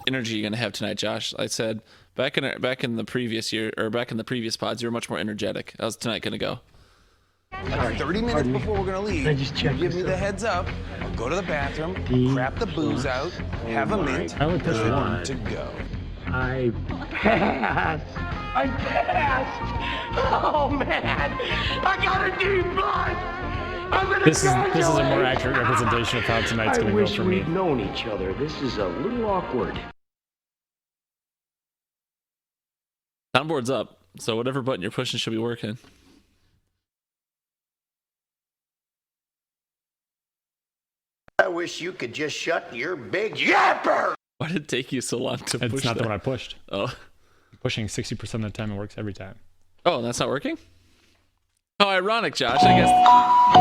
energy are you gonna have tonight, Josh? I said back in the previous year, or back in the previous pods, you were much more energetic. How's tonight gonna go? Like 30 minutes before we're gonna leave, give me the heads up. I'll go to the bathroom, crap the booze out, have a mint, I only pushed one to go. I passed. I passed. Oh man, I got a D plus. This is a more accurate representation of how tonight's going to go for me. I wish we'd known each other. This is a little awkward. Soundboard's up, so whatever button you're pushing should be working. I wish you could just shut your big yapper! Why did it take you so long to push It's not that? the one I pushed. Oh. Pushing 60% of the time, it works every time. Oh, that's not working? How ironic, Josh. I guess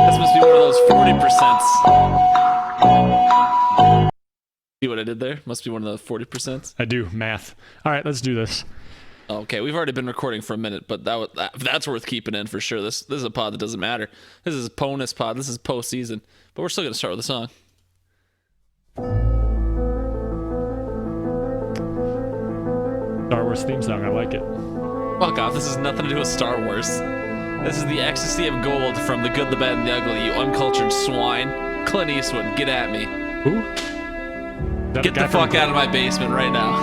this must be one of those 40%. See what I did there? Must be one of the 40%. I do. Math. All right, let's do this. Okay, we've already been recording for a minute, but that's worth keeping in for sure. This is a pod that doesn't matter. This is a bonus pod. This is postseason. But we're still going to start with a song. Star Wars theme song. I like it. Fuck off. This has nothing to do with Star Wars. This is the ecstasy of gold from The Good, the Bad, and the Ugly, you uncultured swine. Clint Eastwood, get at me. Who? Get the fuck out of my basement right now.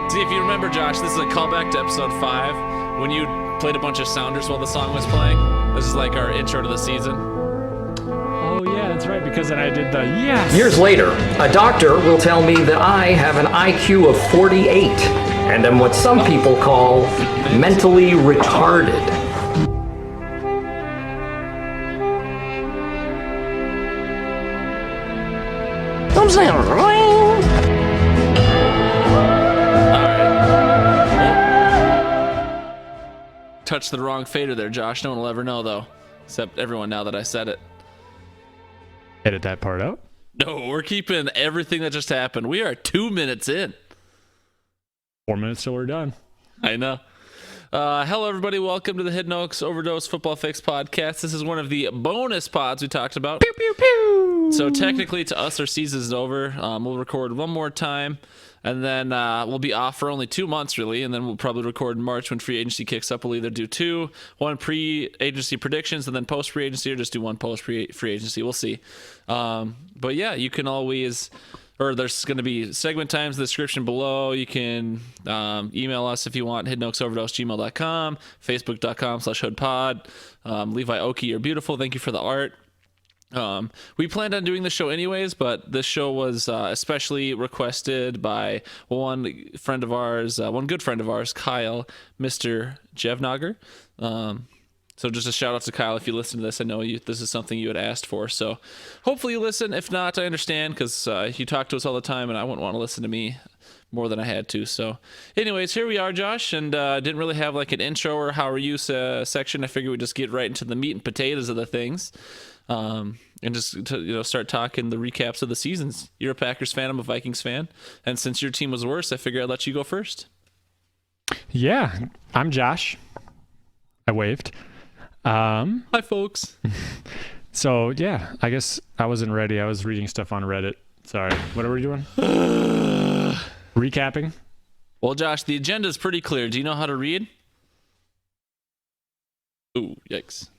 See, if you remember, Josh, this is a callback to episode 5 when you played a bunch of sounders while the song was playing. This is like our intro to the season. Oh, yeah, that's right, because then I did the yes. Years later, a doctor will tell me that I have an IQ of 48 and am what some people call mentally retarded. I'm saying, Touched the wrong fader there, Josh. No one will ever know, though. Except everyone now that I said it. Edit that part out. No, we're keeping everything that just happened. We are 2 minutes in. 4 minutes till we're done. I know. Hello, everybody. Welcome to the Hidden Oaks Overdose Football Fix podcast. This is one of the bonus pods we talked about. Pew, pew, pew. So technically, to us, our season's over. We'll record one more time, and then we'll be off for only 2 months, really, and then we'll probably record in March when free agency kicks up. We'll either do one pre-agency predictions, and then post-free agency, or just do one post-free agency. We'll see. But yeah, you can always... Or there's going to be segment times in the description below. You can email us if you want, hiddenoaksoverdose@gmail.com, facebook.com/hoodpod. Levi Oki, you're beautiful. Thank you for the art. We planned on doing the show anyways, but this show was especially requested by one good friend of ours, Kyle, Mr. Jevnager. So just a shout out to Kyle if you listen to this. I know this is something you had asked for, so hopefully you listen. If not, I understand, because you talk to us all the time, and I wouldn't want to listen to me more than I had to. So anyways, here we are, Josh, and didn't really have like an intro or how are you section. I figured we'd just get right into the meat and potatoes of the things, and just to, start talking the recaps of the seasons. You're a Packers fan, I'm a Vikings fan, and since your team was worse, I figured I'd let you go first. Yeah, I'm Josh. I waved. Hi, folks. So, yeah, I guess I wasn't ready. I was reading stuff on Reddit. Sorry. What are we doing? Recapping? Well, Josh, the agenda is pretty clear. Do you know how to read? Ooh, yikes.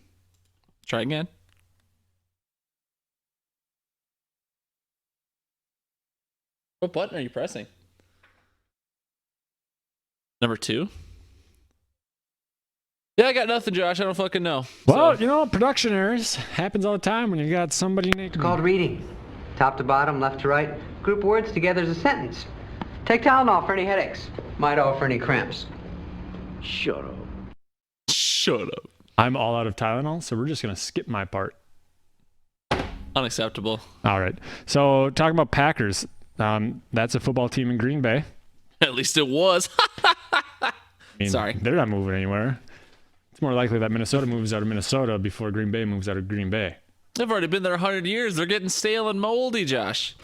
Try again. What button are you pressing? Number 2? Yeah, I got nothing, Josh. I don't fucking know. Well, production errors happens all the time when you got somebody named... It's called reading. Top to bottom, left to right. Group words together as a sentence. Take Tylenol for any headaches. Midol for any cramps. shut up. Shut up. I'm all out of Tylenol, so we're just going to skip my part. Unacceptable. All right. So, talking about Packers, that's a football team in Green Bay. At least it was. Sorry. They're not moving anywhere. It's more likely that Minnesota moves out of Minnesota before Green Bay moves out of Green Bay. They've already been there 100 years. They're getting stale and moldy, Josh.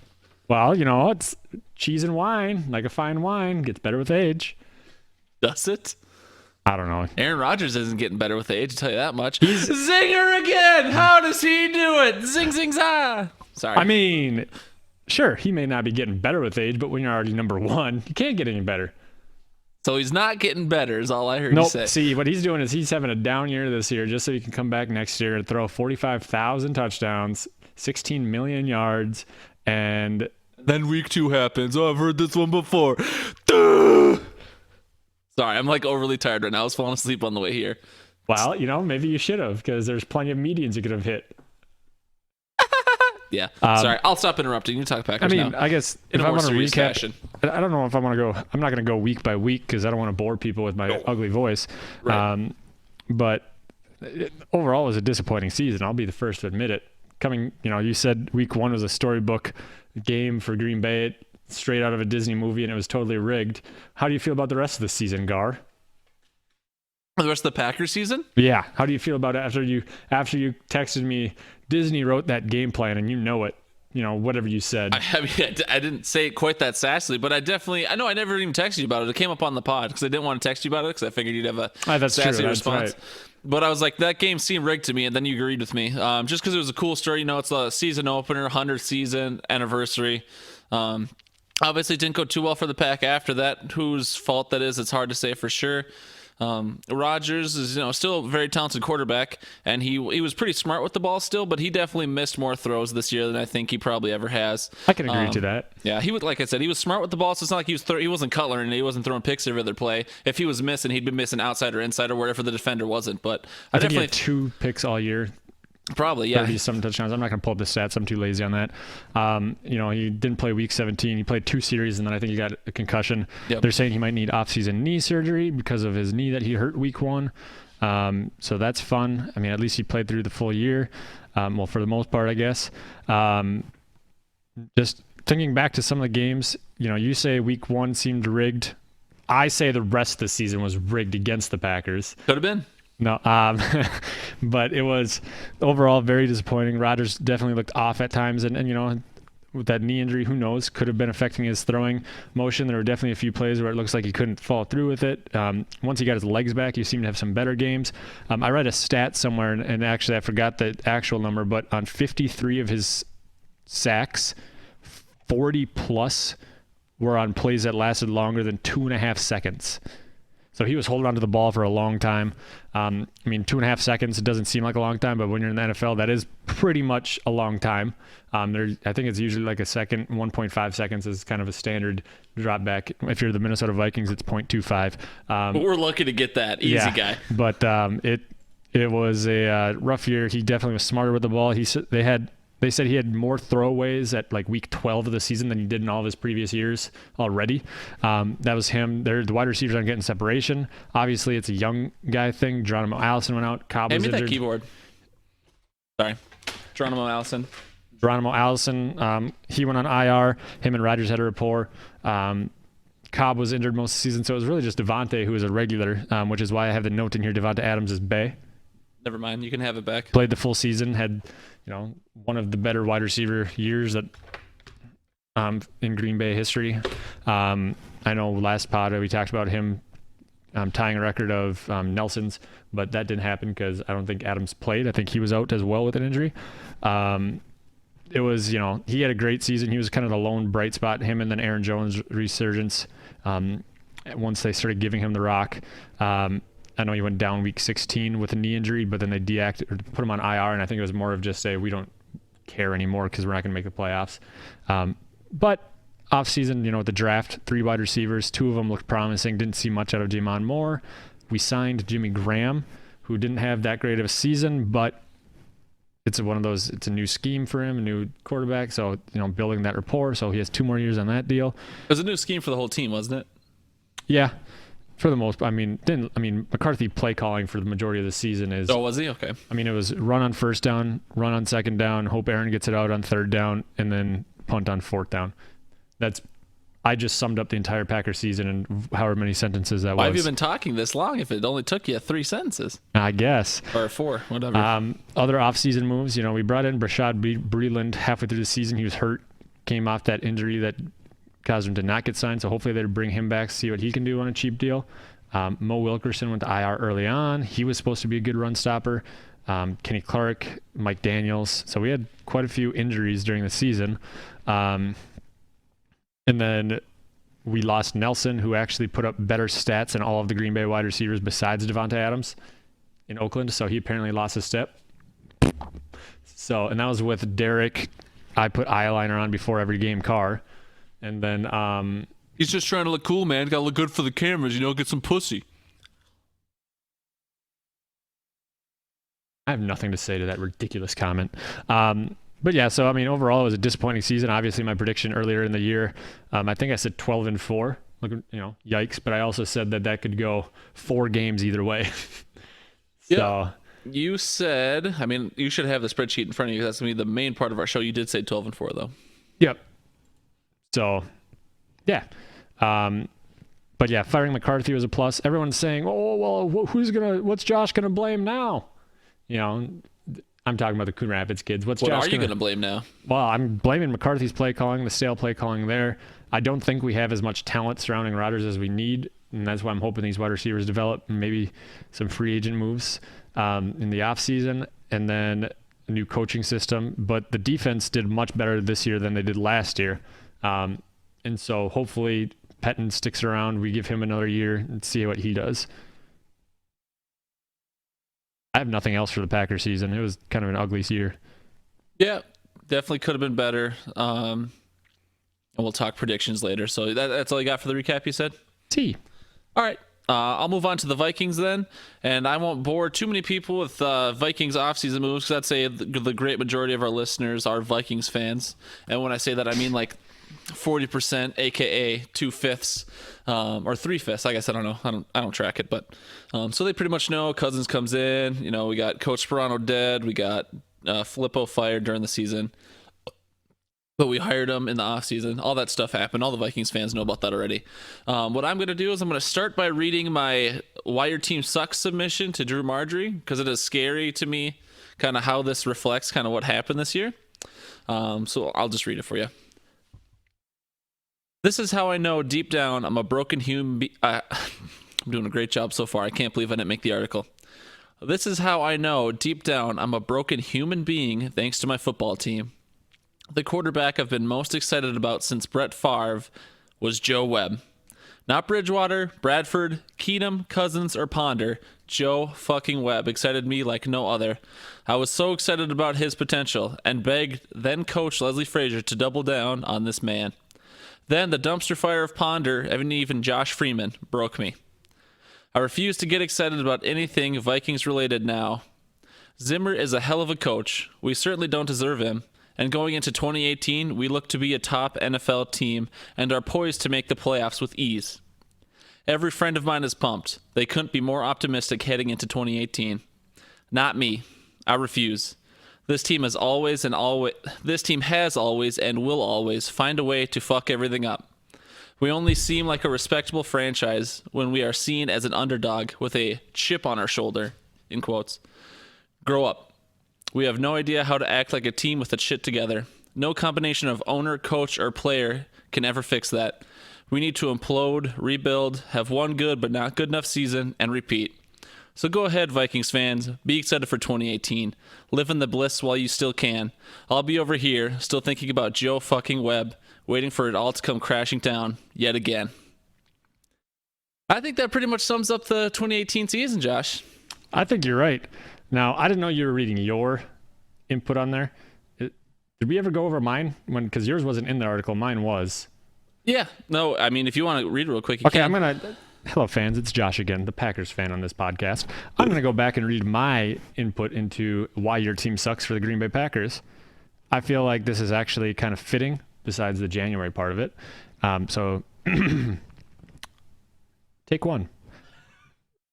Well, it's cheese and wine, like a fine wine, gets better with age. Does it? I don't know. Aaron Rodgers isn't getting better with age, I'll tell you that much. Zinger again! How does he do it? Zing, zing, za! Sorry. I mean, Sure, he may not be getting better with age, but when you're already number one, you can't get any better. So he's not getting better is all I heard you say. See, what he's doing is he's having a down year this year just so he can come back next year and throw 45,000 touchdowns, 16 million yards, and then week 2 happens. Oh, I've heard this one before. Duh! Sorry, I'm like overly tired right now. I was falling asleep on the way here. Well, maybe you should have, because there's plenty of medians you could have hit. Yeah. Sorry, I'll stop interrupting. You talk Packers now. I guess in if a I more want to serious recap, fashion. I don't know if I want to go. I'm not going to go week by week because I don't want to bore people with my ugly voice. Right. But overall, it was a disappointing season. I'll be the first to admit it. You said week 1 was a storybook game for Green Bay, straight out of a Disney movie, and it was totally rigged. How do you feel about the rest of the season, Gar? The rest of the Packers season? Yeah. How do you feel about it after you texted me? Disney wrote that game plan, and you know it. Whatever you said. I didn't say it quite that sassily, but I never even texted you about it. It came up on the pod because I didn't want to text you about it because I figured you'd have a sassy response. Right. But I was like, that game seemed rigged to me, and then you agreed with me. Just because it was a cool story. It's a season opener, 100th season anniversary. Obviously, it didn't go too well for the Pack after that. Whose fault that is, it's hard to say for sure. Rodgers is still a very talented quarterback, and he was pretty smart with the ball still, but he definitely missed more throws this year than I think he probably ever has. I can agree to that. Yeah, like I said, he was smart with the ball, so it's not like he wasn't Cutler and he wasn't throwing picks every other play. If he was missing, he'd been missing outside or inside or wherever the defender wasn't. But I think he had 2 picks all year. Probably, yeah. 30-some touchdowns. I'm not going to pull up the stats. I'm too lazy on that. He didn't play week 17. He played 2 series, and then I think he got a concussion. Yep. They're saying he might need off-season knee surgery because of his knee that he hurt week 1. So that's fun. At least he played through the full year. For the most part, I guess. Just thinking back to some of the games, you say week 1 seemed rigged. I say the rest of the season was rigged against the Packers. Could have been. No, but it was overall very disappointing. Rodgers definitely looked off at times, and with that knee injury, who knows, could have been affecting his throwing motion. There were definitely a few plays where it looks like he couldn't follow through with it. Once he got his legs back, he seemed to have some better games. I read a stat somewhere, and actually I forgot the actual number, but on 53 of his sacks, 40 plus were on plays that lasted longer than 2.5 seconds. So he was holding onto the ball for a long time. 2.5 seconds, it doesn't seem like a long time, but when you're in the NFL, that is pretty much a long time. I think it's usually like a second. 1.5 seconds is kind of a standard drop back. If you're the Minnesota Vikings, it's 0.25. But we're lucky to get that. Easy guy. But it was a rough year. He definitely was smarter with the ball. They said he had more throwaways at like week 12 of the season than he did in all of his previous years already. That was him. The wide receivers aren't getting separation. Obviously, it's a young guy thing. Geronimo Allison went out. Cobb was injured. That keyboard. Sorry. Geronimo Allison, he went on IR. Him and Rodgers had a rapport. Cobb was injured most of the season, so it was really just Devontae who was a regular, which is why I have the note in here, Devontae Adams is Bay. Never mind. You can have it back. Played the full season, had one of the better wide receiver years that in Green Bay history. I know last pod we talked about him tying a record of Nelson's, but that didn't happen because I don't think Adams played. I think he was out as well with an injury. It was, he had a great season. He was kind of the lone bright spot, him and then Aaron Jones' resurgence once they started giving him the rock. I know he went down week 16 with a knee injury, but then they put him on IR, and I think it was more of just we don't care anymore because we're not going to make the playoffs. But offseason, with the draft, 3 wide receivers, 2 of them looked promising. Didn't see much out of Jamon Moore. We signed Jimmy Graham, who didn't have that great of a season, but it's a new scheme for him, a new quarterback, so building that rapport. So he has 2 more years on that deal. It was a new scheme for the whole team, wasn't it? Yeah. For the most, McCarthy play calling for the majority of the season is. Oh, was he? Okay. It was run on first down, run on second down, hope Aaron gets it out on third down, and then punt on fourth down. I just summed up the entire Packers season in however many sentences that was. Why have you been talking this long if it only took you 3 sentences? I guess. Or 4, whatever. Other offseason moves, we brought in Brashad Breeland halfway through the season. He was hurt, came off that injury that caused him to not get signed, so hopefully they'd bring him back, see what he can do on a cheap deal. Mo Wilkerson went to IR early on. He was supposed to be a good run stopper. Kenny Clark, Mike Daniels. So we had quite a few injuries during the season. And then we lost Nelson, who actually put up better stats than all of the Green Bay wide receivers besides Devontae Adams in Oakland. So he apparently lost a step. So, and that was with Derek. I put eyeliner on before every game, Carr. And then he's just trying to look cool, man. Got to look good for the cameras, get some pussy. I have nothing to say to that ridiculous comment. But yeah, so I mean, overall, it was a disappointing season. Obviously, my prediction earlier in the year, I think I said 12-4. Look, yikes! But I also said that could go 4 games either way. So yeah. You said, I mean, you should have the spreadsheet in front of you. That's gonna be the main part of our show. You did say 12-4, though. Yep. So, yeah. But yeah, firing McCarthy was a plus. Everyone's saying, "Oh well, what's Josh gonna blame now?" I'm talking about the Coon Rapids kids. What are you going to blame now? Well, I'm blaming McCarthy's play calling, the stale play calling there. I don't think we have as much talent surrounding Rodgers as we need, and that's why I'm hoping these wide receivers develop, and maybe some free agent moves in the offseason, and then a new coaching system. But the defense did much better this year than they did last year. And so hopefully Pettin sticks around. We give him another year and see what he does. I have nothing else for the Packers season. It was kind of an ugly year. Yeah, definitely could have been better. And we'll talk predictions later. So that's all you got for the recap, you said? T. All right. I'll move on to the Vikings then. And I won't bore too many people with Vikings offseason moves, because I'd say the great majority of our listeners are Vikings fans. And when I say that, I mean like 40%, aka 2/5, or 3/5. I guess I don't know. I don't track it, but so they pretty much know. Cousins comes in. We got Coach Sperano dead. We got Filippo fired during the season, but we hired him in the offseason. All that stuff happened. All the Vikings fans know about that already. What I'm going to do is I'm going to start by reading my Why Your Team Sucks submission to Drew Marjorie, because it is scary to me kind of how this reflects kind of what happened this year. So I'll just read it for you. This is how I know deep down I'm a broken human I'm doing a great job so far. I can't believe I didn't make the article. This is how I know deep down I'm a broken human being thanks to my football team. The quarterback I've been most excited about since Brett Favre was Joe Webb. Not Bridgewater, Bradford, Keenum, Cousins, or Ponder. Joe fucking Webb excited me like no other. I was so excited about his potential and begged then coach Leslie Frazier to double down on this man. Then the dumpster fire of Ponder, and even Josh Freeman, broke me. I refuse to get excited about anything Vikings related now. Zimmer is a hell of a coach. We certainly don't deserve him. And going into 2018, we look to be a top NFL team and are poised to make the playoffs with ease. Every friend of mine is pumped. They couldn't be more optimistic heading into 2018. Not me. I refuse. This team has always and will always find a way to fuck everything up. We only seem like a respectable franchise when we are seen as an underdog with a chip on our shoulder, in quotes. Grow up. We have no idea how to act like a team with its shit together. No combination of owner, coach, or player can ever fix that. We need to implode, rebuild, have one good but not good enough season, and repeat. So go ahead, Vikings fans. Be excited for 2018. Live in the bliss while you still can. I'll be over here, still thinking about Joe fucking Webb, waiting for it all to come crashing down yet again. I think that pretty much sums up the 2018 season, Josh. I think you're right. Now, I didn't know you were reading your input on there. Did we ever go over mine? Because yours wasn't in the article. Mine was. Yeah. No, I mean, if you want to read real quick, you can. I'm going to... Hello, fans. It's Josh again, the Packers fan on this podcast. I'm going to go back and read my input into why your team sucks for the Green Bay Packers. I feel like this is actually kind of fitting, besides the January part of it. So, take one.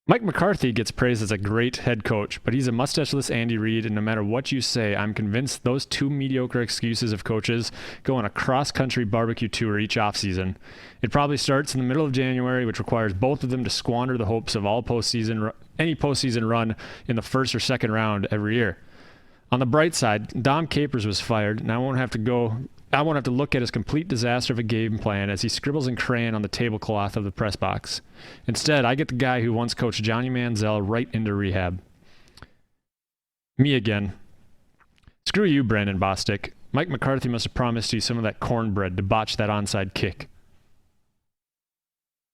Mike McCarthy gets praised as a great head coach, but he's a mustache-less Andy Reid, and no matter what you say, I'm convinced those two mediocre excuses of coaches go on a cross-country barbecue tour each offseason. It probably starts in the middle of January, which requires both of them to squander the hopes of any postseason run in the first or second round every year. On the bright side, Dom Capers was fired, and I won't have to look at his complete disaster of a game plan as he scribbles in crayon on the tablecloth of the press box. Instead, I get the guy who once coached Johnny Manziel right into rehab. Me again. Screw you, Brandon Bostic. Mike McCarthy must have promised you some of that cornbread to botch that onside kick.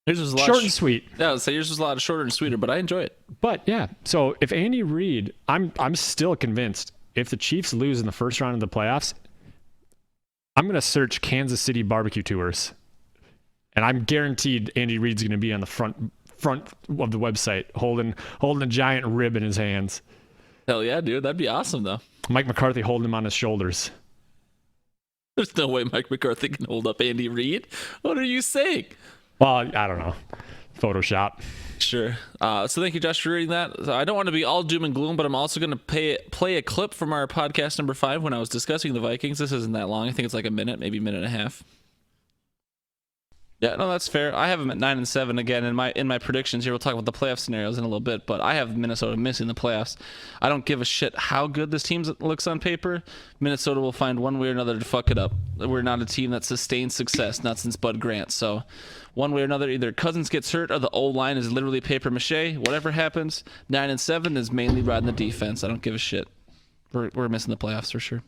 Yours was a lot Short and sweet. Yeah, I would say yours was a lot shorter and sweeter, but I enjoy it. But yeah, so if Andy Reid, I'm still convinced if the Chiefs lose in the first round of the playoffs, I'm gonna search Kansas City barbecue tours, and I'm guaranteed Andy Reid's gonna be on the front of the website holding a giant rib in his hands. Hell yeah, dude, that'd be awesome though. Mike McCarthy holding him on his shoulders. There's no way Mike McCarthy can hold up Andy Reid. What are you saying? Well, I don't know. Photoshop. Sure. So thank you, Josh, for reading that. So I don't want to be all doom and gloom, but I'm also going to play a clip from our podcast number 5 when I was discussing the Vikings. This isn't that long. I think it's like a minute, maybe a minute and a half. Yeah, no, that's fair. I have them at 9-7 again in my predictions here. We'll talk about the playoff scenarios in a little bit, but I have Minnesota missing the playoffs. I don't give a shit how good this team looks on paper. Minnesota will find one way or another to fuck it up. We're not a team that sustains success, not since Bud Grant. So one way or another, either Cousins gets hurt or the O-line is literally paper mache. Whatever happens, 9-7 is mainly riding the defense. I don't give a shit. We're missing the playoffs for sure.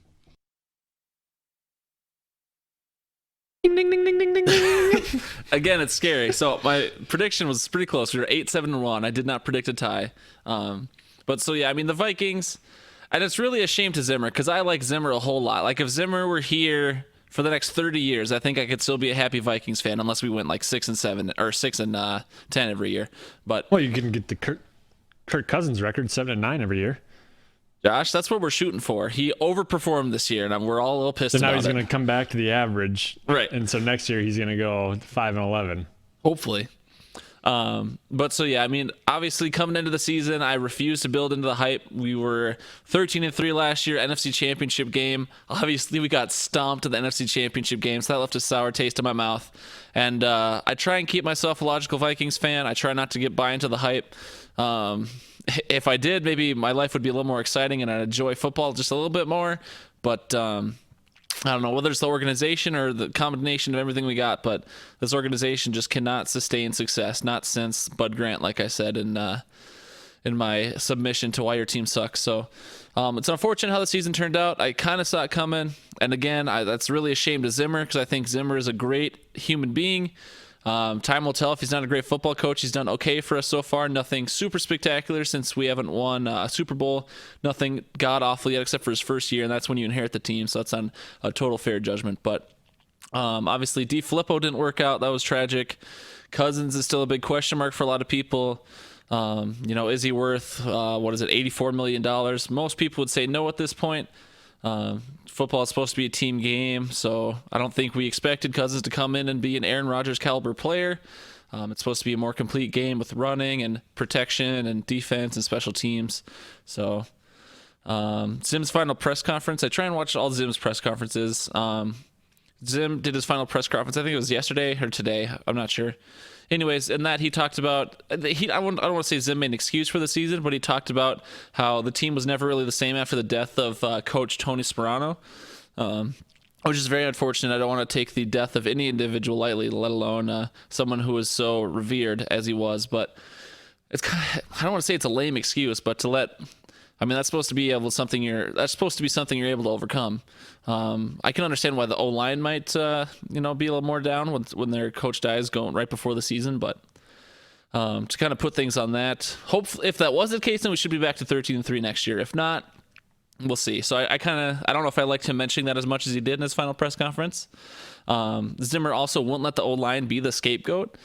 Ding, ding, ding, ding, ding, ding, ding. Again, it's scary. So my prediction was pretty close. We were 8-7-1. I did not predict a tie. But so yeah, I mean the Vikings, and it's really a shame to Zimmer because I like Zimmer a whole lot. Like if Zimmer were here for the next 30 years, I think I could still be a happy Vikings fan unless we went like 6-7 or 6-10 every year. But well, you can get the Kirk Cousins record 7-9 every year. Josh, that's what we're shooting for. He overperformed this year, and we're all a little pissed about it. So now he's going to come back to the average. Right. And so next year he's going to go 5-11. Hopefully. But so, yeah, I mean, obviously coming into the season, I refused to build into the hype. We were 13-3 last year, NFC Championship game. Obviously, we got stomped in the NFC Championship game, so that left a sour taste in my mouth. And I try and keep myself a logical Vikings fan. I try not to get buy into the hype. If I did, maybe my life would be a little more exciting and I'd enjoy football just a little bit more. But I don't know whether it's the organization or the combination of everything we got, but this organization just cannot sustain success. Not since Bud Grant, like I said in my submission to why your team sucks. So it's unfortunate how the season turned out. I kind of saw it coming. And again, that's really a shame to Zimmer because I think Zimmer is a great human being. Time will tell if he's not a great football coach. He's done okay for us so far. Nothing super spectacular since we haven't won a Super Bowl. Nothing god-awful yet except for his first year, and that's when you inherit the team, so that's on a total fair judgment. But obviously, DeFilippo didn't work out. That was tragic. Cousins is still a big question mark for a lot of people. Is he worth, $84 million? Most people would say no at this point. Football is supposed to be a team game, so I don't think we expected Cousins to come in and be an Aaron Rodgers caliber player. It's supposed to be a more complete game with running and protection and defense and special teams. So Zim's final press conference, I try and watch all Zim's press conferences. Zim did his final press conference, I think it was yesterday or today, I'm not sure. Anyways, in that he talked about, I don't want to say Zim made an excuse for the season, but he talked about how the team was never really the same after the death of Coach Tony Sparano, which is very unfortunate. I don't want to take the death of any individual lightly, let alone someone who was so revered as he was. But it's kind of, I don't want to say it's a lame excuse, but that's supposed to be something you're able to overcome. I can understand why the O-line might, be a little more down when their coach dies going right before the season. But to kind of put things on that, hopefully, if that was the case, then we should be back to 13-3 next year. If not, we'll see. So I don't know if I liked him mentioning that as much as he did in his final press conference. Zimmer also won't let the O-line be the scapegoat.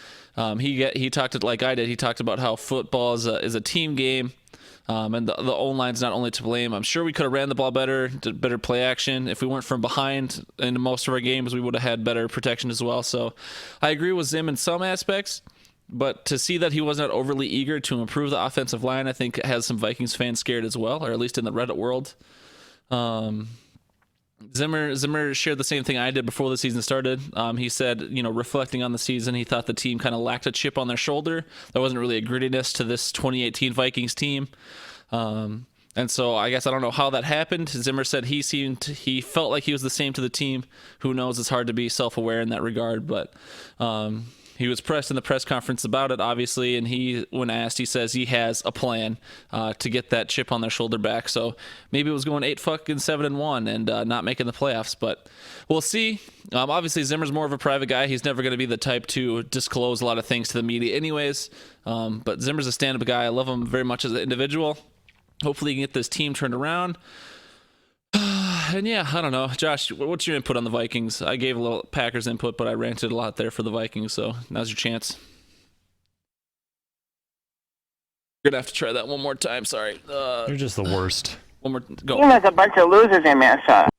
He talked like I did. He talked about how football is a team game. And the O-line's not only to blame. I'm sure we could have ran the ball better, did better play action. If we weren't from behind in most of our games, we would have had better protection as well. So I agree with Zim in some aspects, but to see that he was not overly eager to improve the offensive line, I think has some Vikings fans scared as well, or at least in the Reddit world. Zimmer shared the same thing I did before the season started. He said, reflecting on the season, he thought the team kind of lacked a chip on their shoulder. There wasn't really a grittiness to this 2018 Vikings team. And so I guess I don't know how that happened. Zimmer said he felt like he was the same to the team. Who knows? It's hard to be self-aware in that regard, but he was pressed in the press conference about it, obviously, and when asked, he says he has a plan to get that chip on their shoulder back. So maybe it was going 8-7-1 and not making the playoffs, but we'll see. Obviously, Zimmer's more of a private guy. He's never going to be the type to disclose a lot of things to the media anyways, but Zimmer's a stand-up guy. I love him very much as an individual. Hopefully he can get this team turned around. And yeah, I don't know. Josh, what's your input on the Vikings? I gave a little Packers input, but I ranted a lot there for the Vikings, so now's your chance. You're going to have to try that one more time. Sorry. You're just the worst. One more. Go. Team has a bunch of losers in Minnesota.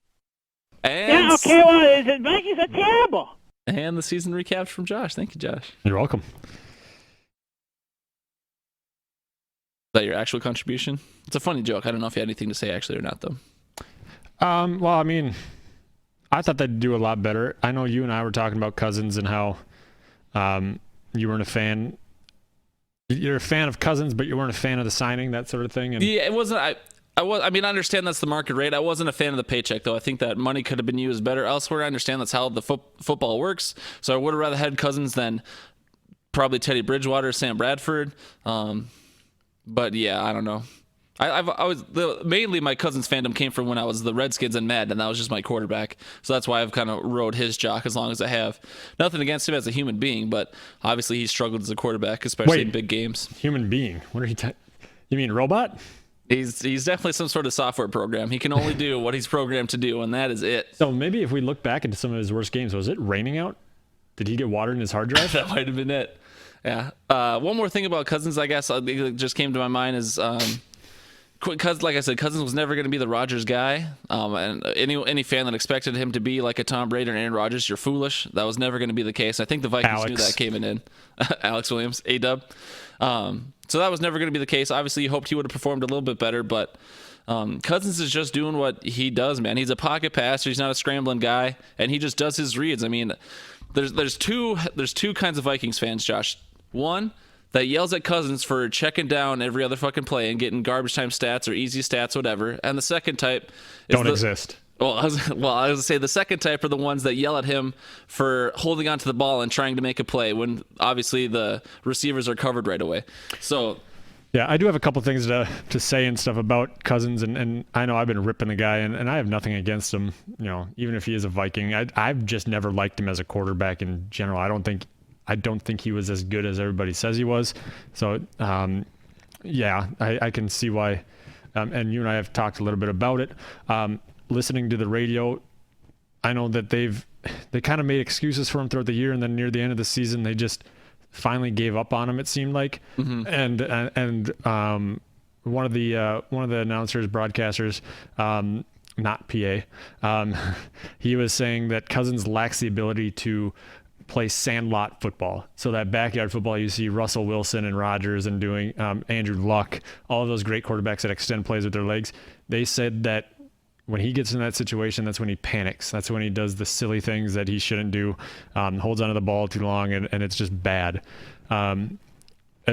And, Yeah, okay, well, the Vikings are terrible. and the season recaps from Josh. Thank you, Josh. Is You're welcome. that your actual contribution? It's a funny joke. I don't know if you had anything to say actually or not, though. Well, I mean, I thought they'd do a lot better. I know you and I were talking about Cousins and how you weren't a fan. You're a fan of Cousins, but you weren't a fan of the signing, that sort of thing. And Yeah, it wasn't. I mean, I understand that's the market rate. I wasn't a fan of the paycheck, though. I think that money could have been used better elsewhere. I understand that's how the football works. So I would have rather had Cousins than probably Teddy Bridgewater, Sam Bradford. But yeah, I don't know. Mainly my Cousins fandom came from when I was the Redskins and Madden, and that was just my quarterback. So that's why I've kind of rode his jock as long as I have. Nothing against him as a human being, but obviously he struggled as a quarterback, especially in big games. Human being? What are you? You mean robot? He's definitely some sort of software program. He can only do what he's programmed to do, and that is it. So maybe if we look back into some of his worst games, was it raining out? Did he get water in his hard drive? That might have been it. Yeah. One more thing about Cousins, I guess, that just came to my mind is, because like I said, Cousins was never going to be the Rodgers guy. And any fan that expected him to be like a Tom Brady or Aaron Rodgers, you're foolish. That was never going to be the case. I think the Vikings knew that came in. Alex Williams, A-Dub. So that was never going to be the case. Obviously, you hoped he would have performed a little bit better, but Cousins is just doing what he does, man. He's a pocket passer. He's not a scrambling guy, and he just does his reads. I mean, there's two kinds of Vikings fans, Josh. One that yells at Cousins for checking down every other fucking play and getting garbage time stats or easy stats, whatever. And the second type don't exist. Well, I was going to say the second type are the ones that yell at him for holding onto the ball and trying to make a play when obviously the receivers are covered right away. So, yeah, I do have a couple things to say and stuff about Cousins, and I know I've been ripping the guy, and I have nothing against him. You know, even if he is a Viking, I've just never liked him as a quarterback in general. I don't think he was as good as everybody says he was. So, yeah, I can see why. And you and I have talked a little bit about it. Listening to the radio, I know that they kind of made excuses for him throughout the year, and then near the end of the season, they just finally gave up on him. It seemed like, and one of the announcers, broadcasters, not PA, he was saying that Cousins lacks the ability to play sandlot football. So that backyard football you see Russell Wilson and Rodgers and doing, Andrew Luck, all of those great quarterbacks that extend plays with their legs. They said that when he gets in that situation, that's when he panics. That's when he does the silly things that he shouldn't do, holds onto the ball too long, and it's just bad. And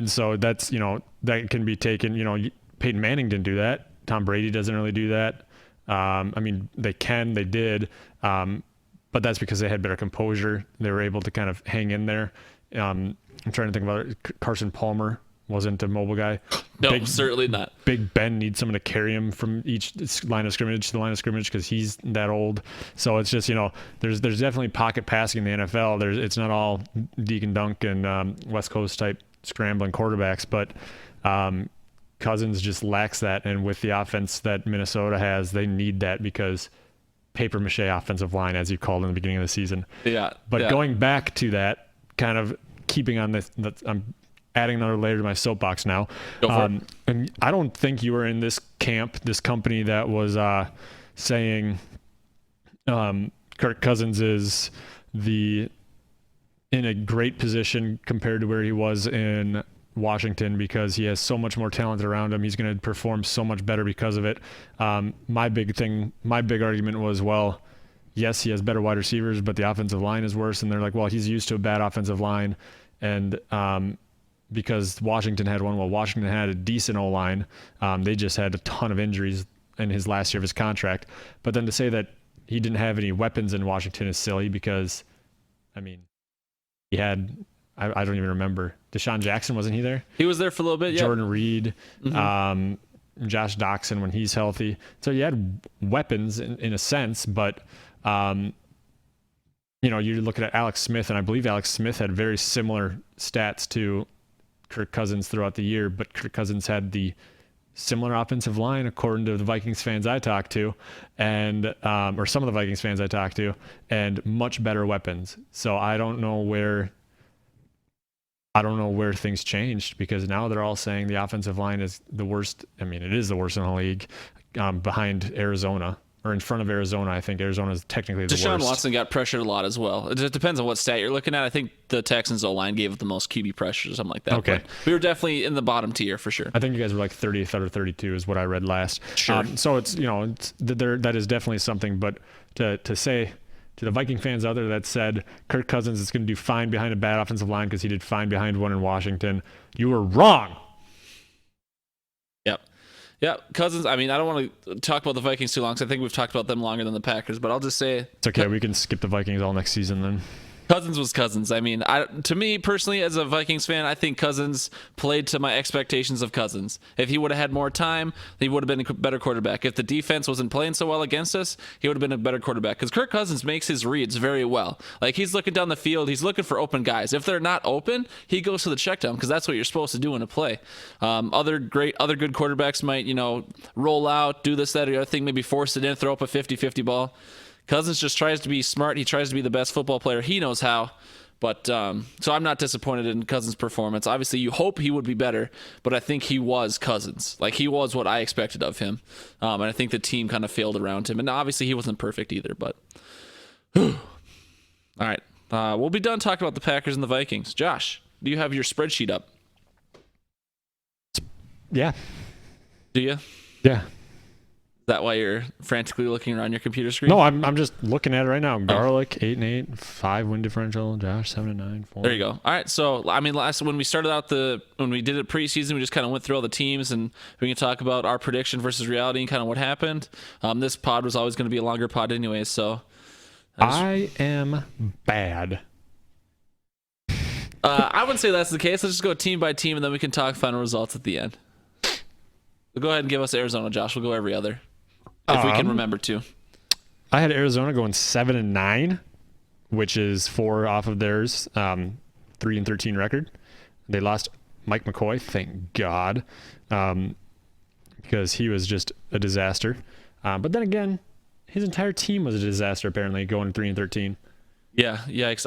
so that's, that can be taken, Peyton Manning didn't do that. Tom Brady doesn't really do that. I mean, they did, but that's because they had better composure. They were able to kind of hang in there. I'm trying to think about it. Carson Palmer wasn't a mobile guy. No, certainly not. Big Ben needs someone to carry him from each line of scrimmage to the line of scrimmage because he's that old. So it's just, there's definitely pocket passing in the NFL. It's not all deke and dunk and West Coast type scrambling quarterbacks, but Cousins just lacks that. And with the offense that Minnesota has, they need that because paper mache offensive line, as you called in the beginning of the season. Yeah. But going back to that, kind of keeping on this, I'm adding another layer to my soapbox now. Go for it. And I don't think you were in this camp, this company that was saying Kirk Cousins is in a great position compared to where he was in Washington because he has so much more talent around him. He's going to perform so much better because of it. My big argument was, well, yes, he has better wide receivers, but the offensive line is worse. And they're like, well, he's used to a bad offensive line. And because Washington had one, well, Washington had a decent O-line. They just had a ton of injuries in his last year of his contract. But then to say that he didn't have any weapons in Washington is silly because, I mean, he had I don't even remember. Deshaun Jackson, wasn't he there? He was there for a little bit. Yeah. Jordan Reed, Josh Doxson when he's healthy. So you had weapons in a sense, but you're looking at Alex Smith, and I believe Alex Smith had very similar stats to Kirk Cousins throughout the year, but Kirk Cousins had the similar offensive line, according to the Vikings fans I talked to, and or some of the Vikings fans I talked to, and much better weapons. So I don't know where things changed, because now they're all saying the offensive line is the worst. I mean, it is the worst in the league, behind Arizona. Or in front of Arizona. I think Arizona is technically the worst. Deshaun Watson got pressured a lot as well. It just depends on what stat you're looking at. I think the Texans O-line gave the most QB pressures or something like that. Okay. But we were definitely in the bottom tier for sure. I think you guys were like 30th or 32 is what I read last. Sure. So it's, that is definitely something. But to say to the Viking fans out there that said Kirk Cousins is going to do fine behind a bad offensive line because he did fine behind one in Washington, you were wrong. Yep. Yeah, Cousins, I mean, I don't want to talk about the Vikings too long because I think we've talked about them longer than the Packers, but I'll just say... It's okay, we can skip the Vikings all next season then. Cousins was Cousins. I mean, to me personally, as a Vikings fan, I think Cousins played to my expectations of Cousins. If he would have had more time, he would have been a better quarterback. If the defense wasn't playing so well against us, he would have been a better quarterback. Because Kirk Cousins makes his reads very well. Like, he's looking down the field, he's looking for open guys. If they're not open, he goes to the check down because that's what you're supposed to do in a play. Other good quarterbacks might, roll out, do this, that, or the other thing, maybe force it in, throw up a 50-50 ball. Cousins just tries to be smart. He tries to be the best football player he knows how. But so I'm not disappointed in Cousins' performance. Obviously, you hope he would be better, but I think he was Cousins. Like, he was what I expected of him. And I think the team kind of failed around him. And obviously, he wasn't perfect either. But all right, we'll be done talking about the Packers and the Vikings. Josh, do you have your spreadsheet up? Yeah. Do you? Yeah. Is that why you're frantically looking around your computer screen? No, I'm just looking at it right now. Garlic 8-8, 5 win differential. Josh 7-9, 4. There you go. All right. So I mean, when we started out when we did it preseason, we just kind of went through all the teams, and we can talk about our prediction versus reality and kind of what happened. This pod was always going to be a longer pod anyway. So I am bad. I wouldn't say that's the case. Let's just go team by team, and then we can talk final results at the end. So go ahead and give us Arizona, Josh. We'll go every other. If we can remember to. I had Arizona going 7-9, which is 4 off of theirs 3-13 record. They lost Mike McCoy, thank God, because he was just a disaster. But then again, his entire team was a disaster apparently, going 3-13. Yeah, yikes!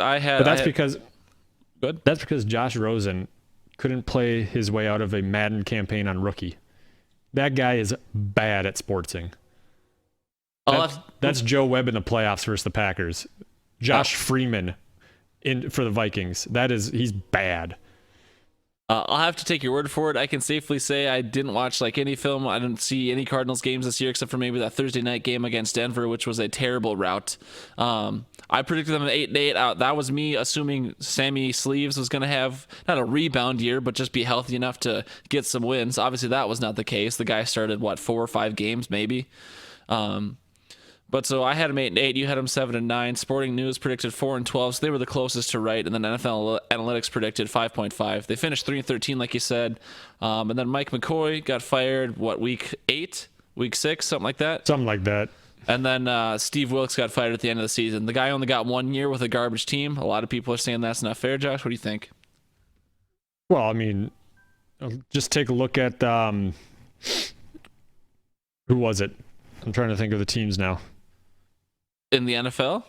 But that's because Josh Rosen couldn't play his way out of a Madden campaign on rookie. That guy is bad at sportsing. That's Joe Webb in the playoffs versus the Packers. Josh Freeman for the Vikings. He's bad. I'll have to take your word for it. I can safely say I didn't watch any film. I didn't see any Cardinals games this year except for maybe that Thursday night game against Denver, which was a terrible rout. I predicted them at 8-8. That was me assuming Sammy Sleeves was going to have not a rebound year, but just be healthy enough to get some wins. Obviously, that was not the case. The guy started 4 or 5 games maybe. But so I had him 8-8. You had him 7-9. Sporting News predicted 4-12, so they were the closest to right. And then NFL Analytics predicted 5.5. They finished 3-13, like you said. And then Mike McCoy got fired. Week 8, week 6, something like that. Something like that. And then Steve Wilkes got fired at the end of the season. The guy only got 1 year with a garbage team. A lot of people are saying that's not fair. Josh, what do you think? Well, I mean, just take a look at who was it? I'm trying to think of the teams now. In the NFL?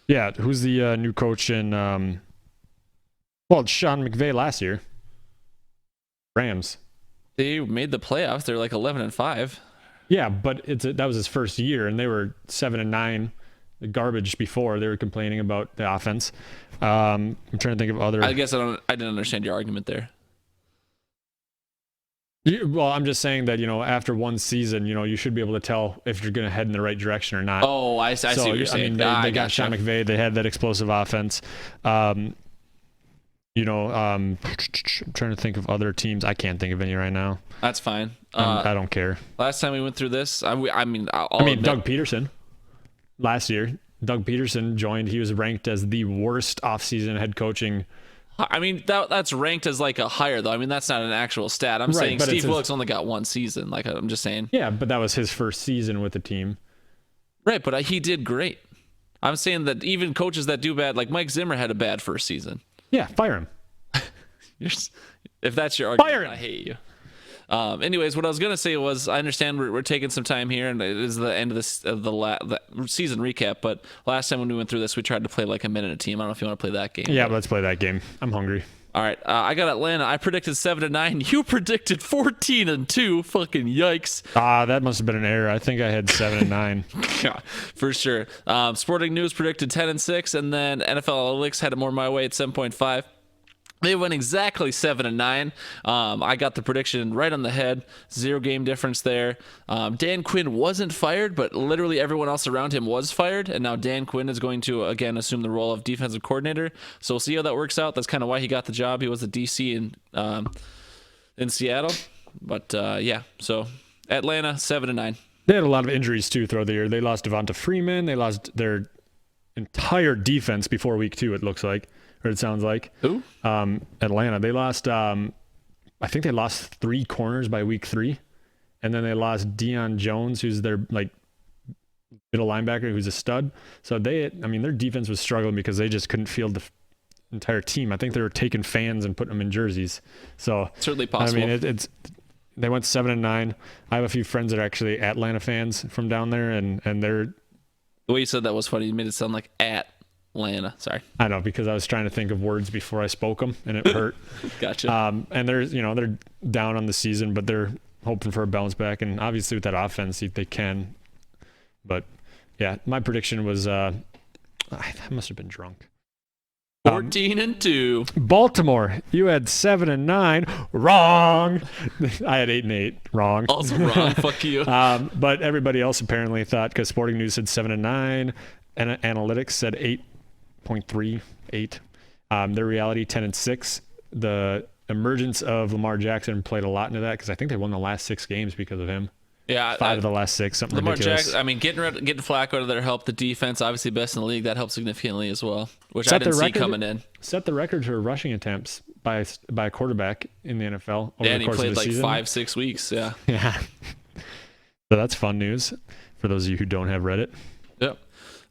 Yeah, who's the new coach in it's Sean McVay last year. Rams. They made the playoffs. They're 11-5. Yeah, but that was his first year, and they were 7-9. The garbage before. They were complaining about the offense. I'm trying to think of other. I guess I didn't understand your argument there. Well, I'm just saying that, after one season, you should be able to tell if you're going to head in the right direction or not. Oh, I see what you're saying. They got Sean McVay. They had that explosive offense. I'm trying to think of other teams. I can't think of any right now. That's fine. I don't care. Last time we went through this, Doug Peterson. Last year, Doug Peterson joined. He was ranked as the worst offseason head coaching I mean, that's ranked as like a higher, though. I mean, that's not an actual stat. I'm Right, saying but Steve Wilkes only got one season. Like, I'm just saying. Yeah, but that was his first season with the team. Right, but he did great. I'm saying that even coaches that do bad, like Mike Zimmer had a bad first season. Yeah, fire him. If that's your argument, Fire him. I hate you. Anyways, what I was gonna say was, I understand we're taking some time here, and it is the end of the season recap. But last time when we went through this, we tried to play like a minute a team. I don't know if you want to play that game. Yeah, let's play that game. I'm hungry. All right, I got Atlanta. I predicted 7-9. You predicted 14-2. Fucking yikes! That must have been an error. I think I had 7 and 9. Yeah, for sure. Sporting News predicted 10-6, and then NFL Analytics had it more my way at 7.5. They went exactly 7-9. I got the prediction right on the head. 0 game difference there. Dan Quinn wasn't fired, but literally everyone else around him was fired. And now Dan Quinn is going to, again, assume the role of defensive coordinator. So we'll see how that works out. That's kind of why he got the job. He was the DC in Seattle. But, yeah, so Atlanta, 7-9. They had a lot of injuries, too, throughout the year. They lost Devonta Freeman. They lost their entire defense before week 2, it looks like. Or it sounds like. Who? Atlanta. They lost, I think they lost 3 corners by week 3. And then they lost Deion Jones, who's their like middle linebacker, who's a stud. So their defense was struggling because they just couldn't field the entire team. I think they were taking fans and putting them in jerseys. So certainly possible. I mean, they went 7-9. I have a few friends that are actually Atlanta fans from down there, and they're. The way you said that was funny. You made it sound like Atlanta. Sorry. I know, because I was trying to think of words before I spoke them, and it hurt. Gotcha. And they're down on the season, but they're hoping for a bounce back, and obviously with that offense, they can. But yeah, my prediction was I must have been drunk. 14-2. Baltimore, you had 7-9. Wrong. I had 8-8. Wrong. Also wrong. Fuck you. But everybody else apparently thought, because Sporting News said 7-9, and Analytics said 8.38. Their reality 10-6. The emergence of Lamar Jackson played a lot into that, because I think they won the last 6 games because of him. Yeah, 5 of the last 6, something Lamar ridiculous. Jackson, I mean, getting Flacco out of there helped. The defense, obviously best in the league, that helped significantly as well, which I didn't see coming in. Set the record for rushing attempts by a quarterback in the NFL over And the course he of played the like season. 5-6 weeks. Yeah. Yeah. So that's fun news for those of you who don't have Reddit. Yep.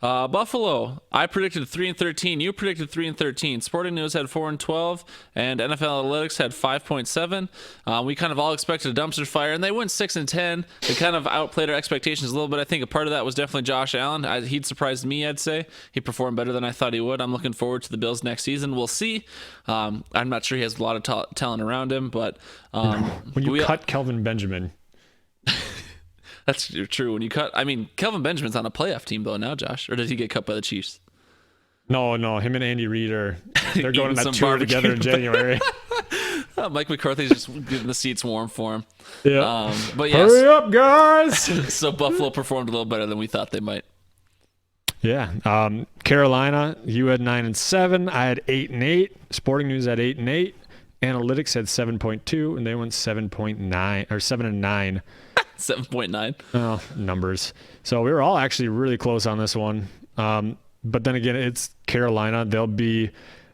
Buffalo, I predicted 3-13. You predicted 3-13. Sporting News had 4-12, and NFL Analytics had 5.7. We kind of all expected a dumpster fire, and they went 6-10. They kind of outplayed our expectations a little bit. I think a part of that was definitely Josh Allen. He'd surprised me, I'd say. He performed better than I thought he would. I'm looking forward to the Bills next season. We'll see. I'm not sure he has a lot of talent around him, but when you cut Kelvin Benjamin. That's true. When you cut, I mean, Kelvin Benjamin's on a playoff team though now, Josh, or did he get cut by the Chiefs? No, him and Andy Reid they're going on that some tour barbecue. together in January. Mike McCarthy's just getting the seats warm for him. Yeah. But yes, hurry up, guys. So Buffalo performed a little better than we thought they might. Yeah. Carolina, you had 9-7. I had 8-8. Sporting News had 8-8. Analytics had 7.2, and they went 7.9 or 7-9. 7.9. Oh, numbers. So we were all actually really close on this one. But then again, it's Carolina. They'll be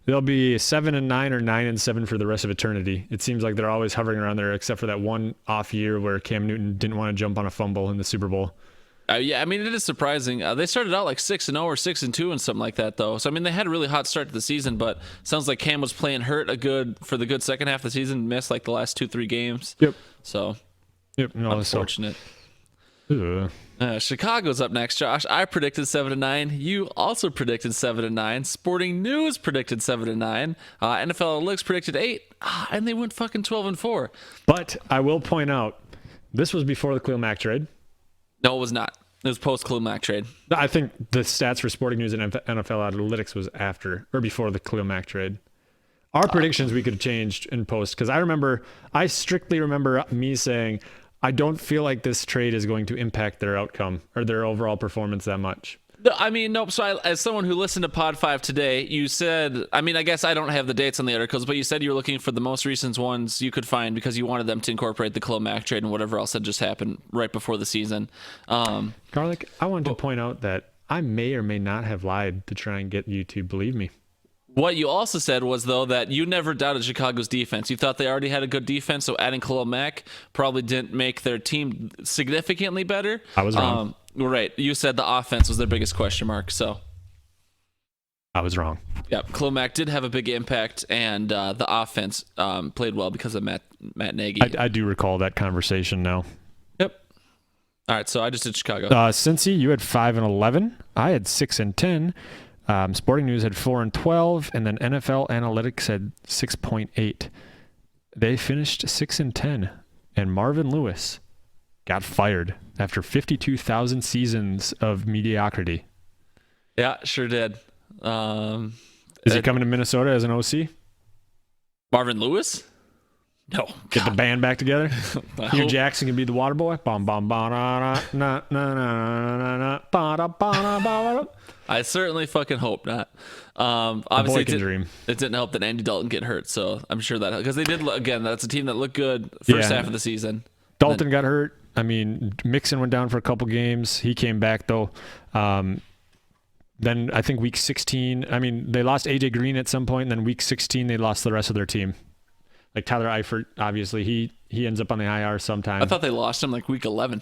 7-9 or 9-7 for the rest of eternity. It seems like they're always hovering around there, except for that one off year where Cam Newton didn't want to jump on a fumble in the Super Bowl. Yeah, I mean, it is surprising. They started out like 6-0 or 6-2 and something like that, though. So I mean, they had a really hot start to the season, but sounds like Cam was playing hurt for the good second half of the season. Missed like the last 2-3 games. Yep. So. Yep. No, unfortunate. Chicago's up next, Josh. I predicted 7-9. You also predicted 7-9. Sporting News predicted 7-9. NFL Analytics predicted 8. And they went fucking 12-4. But I will point out, this was before the Khalil Mack trade. No, it was not. It was post Khalil Mack trade. I think the stats for Sporting News and NFL Analytics was after or before the Khalil Mack trade. Our predictions we could have changed in post, because I strictly remember me saying, I don't feel like this trade is going to impact their outcome or their overall performance that much. I mean, nope. So as someone who listened to Pod 5 today, you said, I mean, I guess I don't have the dates on the articles, but you said you were looking for the most recent ones you could find because you wanted them to incorporate the Khalil Mack trade and whatever else had just happened right before the season. Garlic, I wanted to point out that I may or may not have lied to try and get you to believe me. What you also said was, though, that you never doubted Chicago's defense. You thought they already had a good defense, so adding Khalil Mack probably didn't make their team significantly better. I was wrong. Right. You said the offense was their biggest question mark, so. I was wrong. Yep. Khalil Mack did have a big impact, and the offense played well because of Matt Nagy. I do recall that conversation now. Yep. All right, so I just did Chicago. Cincy, you had 5-11. I had 6-10. Sporting News had 4-12, and then NFL Analytics had 6.8. They finished 6-10, and Marvin Lewis got fired after 52,000 seasons of mediocrity. Yeah, sure did. Is he coming to Minnesota as an OC? Marvin Lewis? No. Get the band back together. Hugh Jackson can be the water boy. I certainly fucking hope not. Obviously, dream. It didn't help that Andy Dalton get hurt, so I'm sure that because they did again. That's a team that looked good first half of the season. Dalton got hurt. I mean, Mixon went down for a couple games. He came back though. Then I think week 16. I mean, they lost AJ Green at some point, and then week 16 they lost the rest of their team. Like Tyler Eifert, obviously he ends up on the IR sometime. I thought they lost him like week 11.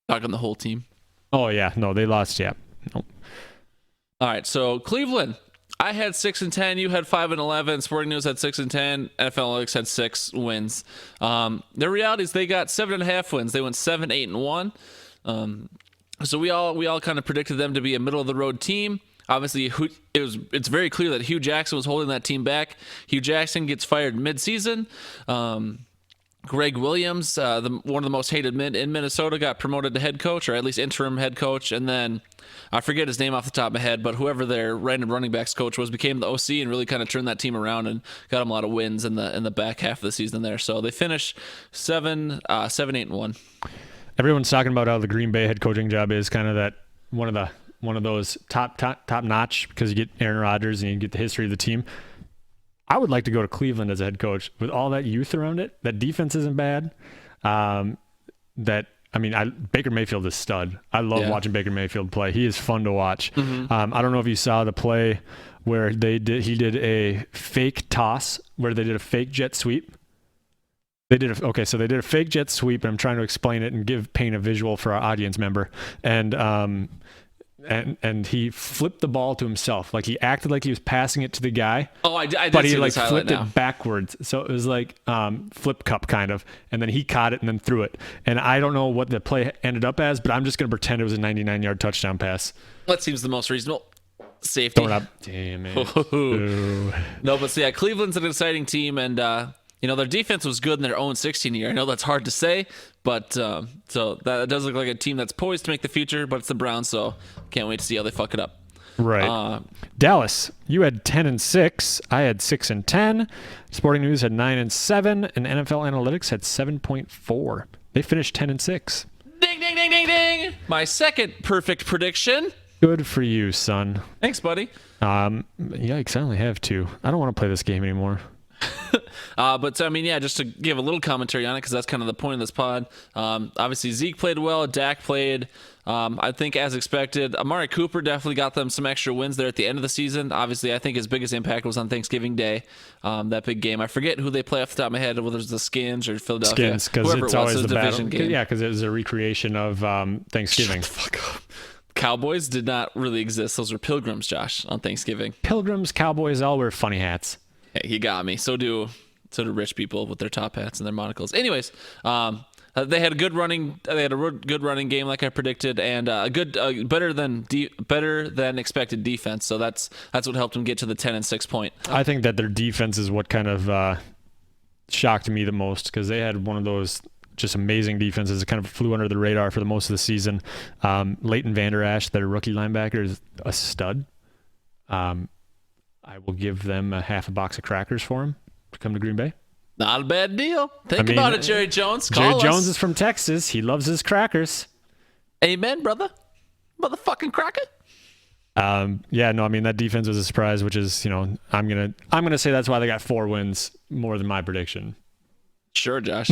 Talking the whole team. Oh yeah, no, they lost. Yeah. Nope. All right, so Cleveland. I had 6-10. You had 5-11. Sporting News had 6-10. NFL Analytics had 6 wins. The reality is they got 7.5 wins. They went 7-8-1. So we all kind of predicted them to be a middle of the road team. Obviously, it's very clear that Hugh Jackson was holding that team back. Hugh Jackson gets fired mid-season. Greg Williams, one of the most hated men in Minnesota, got promoted to head coach, or at least interim head coach. And then I forget his name off the top of my head, but whoever their random running backs coach was became the OC and really kind of turned that team around and got them a lot of wins in the back half of the season there. So they finished 7-8-1. Everyone's talking about how the Green Bay head coaching job is kind of that one of those top notch because you get Aaron Rodgers and you get the history of the team. I would like to go to Cleveland as a head coach with all that youth around it. That defense isn't bad. Baker Mayfield is stud. I love watching Baker Mayfield play. He is fun to watch. Mm-hmm. I don't know if you saw the play where he did a fake toss where they did a fake jet sweep. They did a fake jet sweep, and I'm trying to explain it and paint a visual for our audience member. And he flipped the ball to himself. Like he acted like he was passing it to the guy. Oh, I did but see he this flipped now. it backwards. So it was like flip cup kind of. And then he caught it and then threw it. And I don't know what the play ended up as, but I'm just going to pretend it was a 99-yard touchdown pass. That seems the most reasonable. Safety. Throw it up. Damn it. No, but yeah, Cleveland's an exciting team, and their defense was good in their own 16 year. I know that's hard to say, but so that does look like a team that's poised to make the future, but it's the Browns, so can't wait to see how they fuck it up. Right. Dallas, you had 10-6. I had 6-10. Sporting News had 9-7, and NFL Analytics had 7.4. They finished 10-6. Ding, ding, ding, ding, ding. My second perfect prediction. Good for you, son. Thanks, buddy. Yikes, I only have 2. I don't want to play this game anymore. Just to give a little commentary on it, because that's kind of the point of this pod. Obviously, Zeke played well. Dak played, I think, as expected. Amari Cooper definitely got them some extra wins there at the end of the season. Obviously, I think his biggest impact was on Thanksgiving Day, that big game. I forget who they play off the top of my head, whether it's the Skins or Philadelphia. Skins, because it's always the division battle. game. Yeah, because it was a recreation of Thanksgiving. Shut the fuck up. Cowboys did not really exist. Those were pilgrims, Josh, on Thanksgiving. Pilgrims, Cowboys, all wear funny hats. Hey, he got me. So do rich people with their top hats and their monocles. Anyways, they had a good running. They had a good running game, like I predicted, and better than expected defense. So that's what helped them get to the 10-6 point. I think that their defense is what kind of shocked me the most, because they had one of those just amazing defenses that kind of flew under the radar for the most of the season. Leighton Vander Esch, their rookie linebacker, is a stud. I will give them a half a box of crackers for him to come to Green Bay. Not a bad deal. Think about it, Jerry Jones. Jerry Jones is from Texas. He loves his crackers. Amen, brother. Motherfucking cracker. That defense was a surprise, which is, I'm gonna say that's why they got 4 wins more than my prediction. Sure, Josh.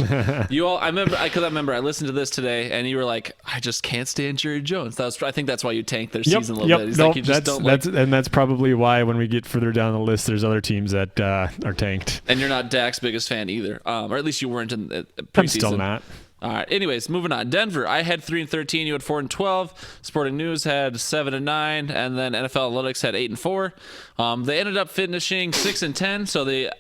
You all, I remember I listened to this today, and you were like, "I just can't stand Jerry Jones." I think that's why you tanked their season a little bit. He's like, you just don't like, and that's probably why when we get further down the list, there's other teams that are tanked. and you're not Dak's biggest fan either, or at least you weren't in the preseason. I'm still not. All right. Anyways, moving on. Denver. I had 3-13. You had 4-12. Sporting News had 7-9, and then NFL Analytics had 8-4. They ended up finishing 6-10, so they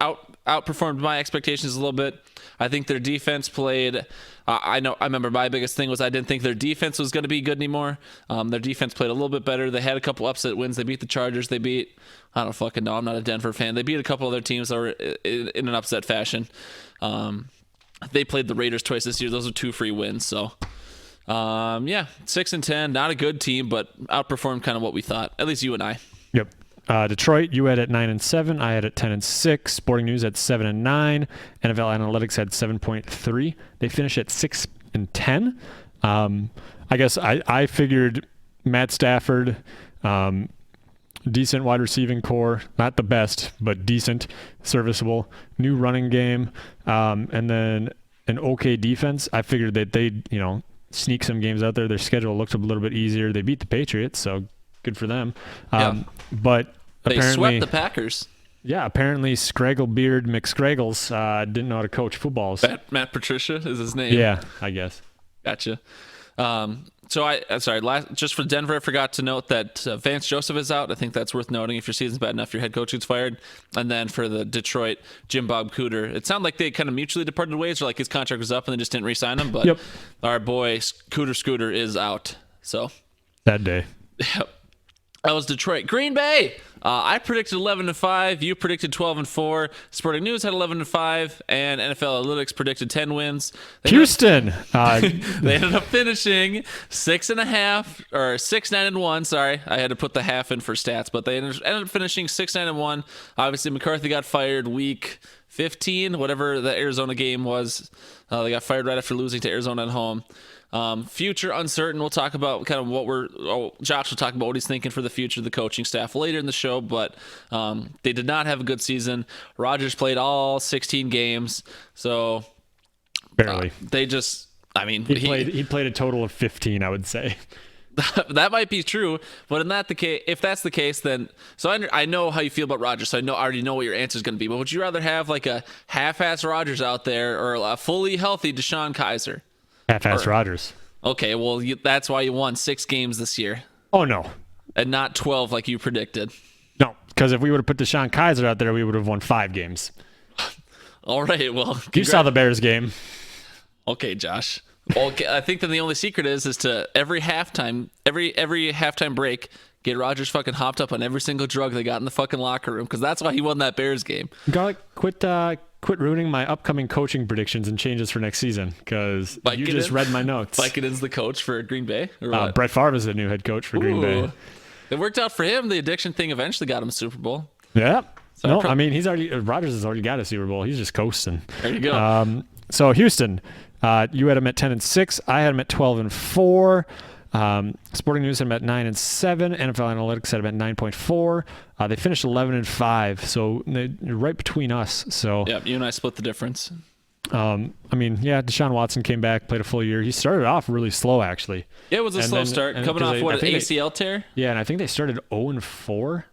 outperformed my expectations a little bit. I think their defense played. I remember my biggest thing was I didn't think their defense was going to be good anymore. Their defense played a little bit better. They had a couple upset wins. They beat the Chargers. They beat. I don't fucking know. I'm not a Denver fan. They beat a couple other teams that were in an upset fashion. They played the Raiders twice this year. Those are 2 free wins. So, 6-10. Not a good team, but outperformed kind of what we thought. At least you and I. Yep. Detroit, you had at 9-7. I had at 10-6. Sporting News at 7-9. NFL Analytics had 7.3. They finished at 6-10. I guess I figured Matt Stafford, decent wide receiving core, not the best, but decent, serviceable, new running game, and then an okay defense. I figured that they'd, sneak some games out there. Their schedule looked a little bit easier. They beat the Patriots, so good for them. But they apparently swept the Packers. Yeah, apparently Scragglebeard McScraggles didn't know how to coach footballs. Matt Patricia is his name. Yeah, I guess. Gotcha. Just for Denver, I forgot to note that Vance Joseph is out. I think that's worth noting. If your season's bad enough, your head coach gets fired. And then for the Detroit, Jim Bob Cooter. It sounded like they kind of mutually departed ways, or like his contract was up and they just didn't re-sign him. But our boy Cooter Scooter is out. So that day. Yep. That was Detroit. Green Bay. I predicted 11-5. You predicted 12-4. Sporting News had 11-5, and NFL Analytics predicted 10 wins. Houston. They ended up finishing 6.5 or 6-9-1. Sorry, I had to put the half in for stats, but they ended up finishing 6-9-1. Obviously, McCarthy got fired week 15, whatever the Arizona game was. They got fired right after losing to Arizona at home. Future uncertain. We'll talk about kind of Josh will talk about what he's thinking for the future of the coaching staff later in the show, but they did not have a good season. Rodgers played all 16 games, so barely. He played a total of 15, I would say. That might be true, but if that's the case, then I know how you feel about Rodgers, so I already know what your answer is going to be. But would you rather have like a half-ass Rodgers out there or a fully healthy Deshaun Kaiser? Half-ass Rodgers. Okay, well, that's why you won 6 games this year. Oh, no. And not 12 like you predicted. No, because if we would have put Deshaun Kaiser out there, we would have won 5 games. All right, well. You saw the Bears game. Okay, Josh. Okay, I think then the only secret is to every halftime break, get Rodgers fucking hopped up on every single drug they got in the fucking locker room, because that's why he won that Bears game. Quit ruining my upcoming coaching predictions and changes for next season, because you just read my notes. Vicodin's the coach for Green Bay? Or what? Brett Favre is the new head coach for Green Bay. It worked out for him. The addiction thing eventually got him a Super Bowl. Yeah. So Rodgers has already got a Super Bowl. He's just coasting. There you go. So Houston, you had him at 10-6. I had him at 12-4. Sporting News had him at 9-7. NFL Analytics had him at 9.4. They finished 11-5, so they're right between us. So yeah, you and I split the difference. Deshaun Watson came back, played a full year. He started off really slow, actually. Yeah, it was a slow start, coming off an ACL tear. Yeah, and I think they started 0-4.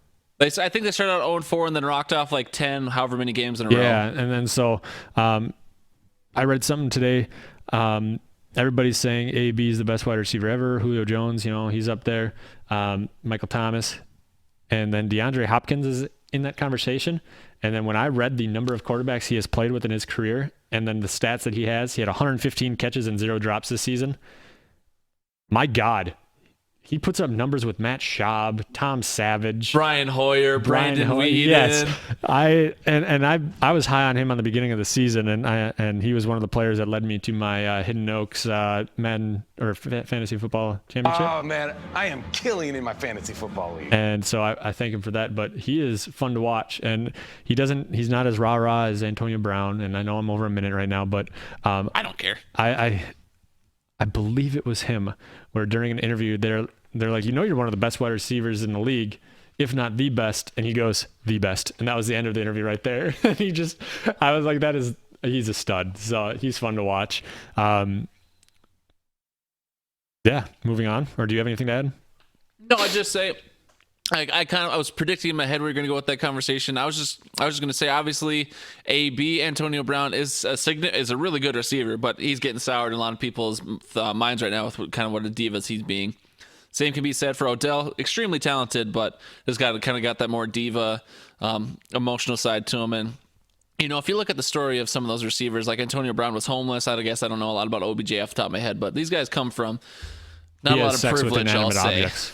I think they started out 0-4 and then rocked off like 10, however many games in a row. Yeah, and then so I read something today. Everybody's saying AB is the best wide receiver ever. Julio Jones, he's up there. Michael Thomas. And then DeAndre Hopkins is in that conversation. And then when I read the number of quarterbacks he has played with in his career, and then the stats that he had 115 catches and 0 drops this season. My God. He puts up numbers with Matt Schaub, Tom Savage, Brian Hoyer, Brandon Weeden. Yes, I was high on him on the beginning of the season, and he was one of the players that led me to my Hidden Oaks Madden or Fantasy Football Championship. Oh man, I am killing in my fantasy football league. And so I thank him for that. But he is fun to watch, and he's not as rah-rah as Antonio Brown. And I know I'm over a minute right now, but I don't care. I believe it was him where during an interview they're like, you're one of the best wide receivers in the league, if not the best. And he goes, the best. And that was the end of the interview right there. And I was like, that is he's a stud. So he's fun to watch. Yeah, moving on. Or do you have anything to add? No, I just say I was predicting in my head we were going to go with that conversation. I was just going to say, obviously, AB Antonio Brown is a really good receiver, but he's getting soured in a lot of people's minds right now with kind of what a divas he's being. Same can be said for Odell, extremely talented, but has got that more diva emotional side to him. And if you look at the story of some of those receivers, like Antonio Brown was homeless. I guess I don't know a lot about OBJ off the top of my head, but these guys come from not a lot of privilege, I'll say. Objects.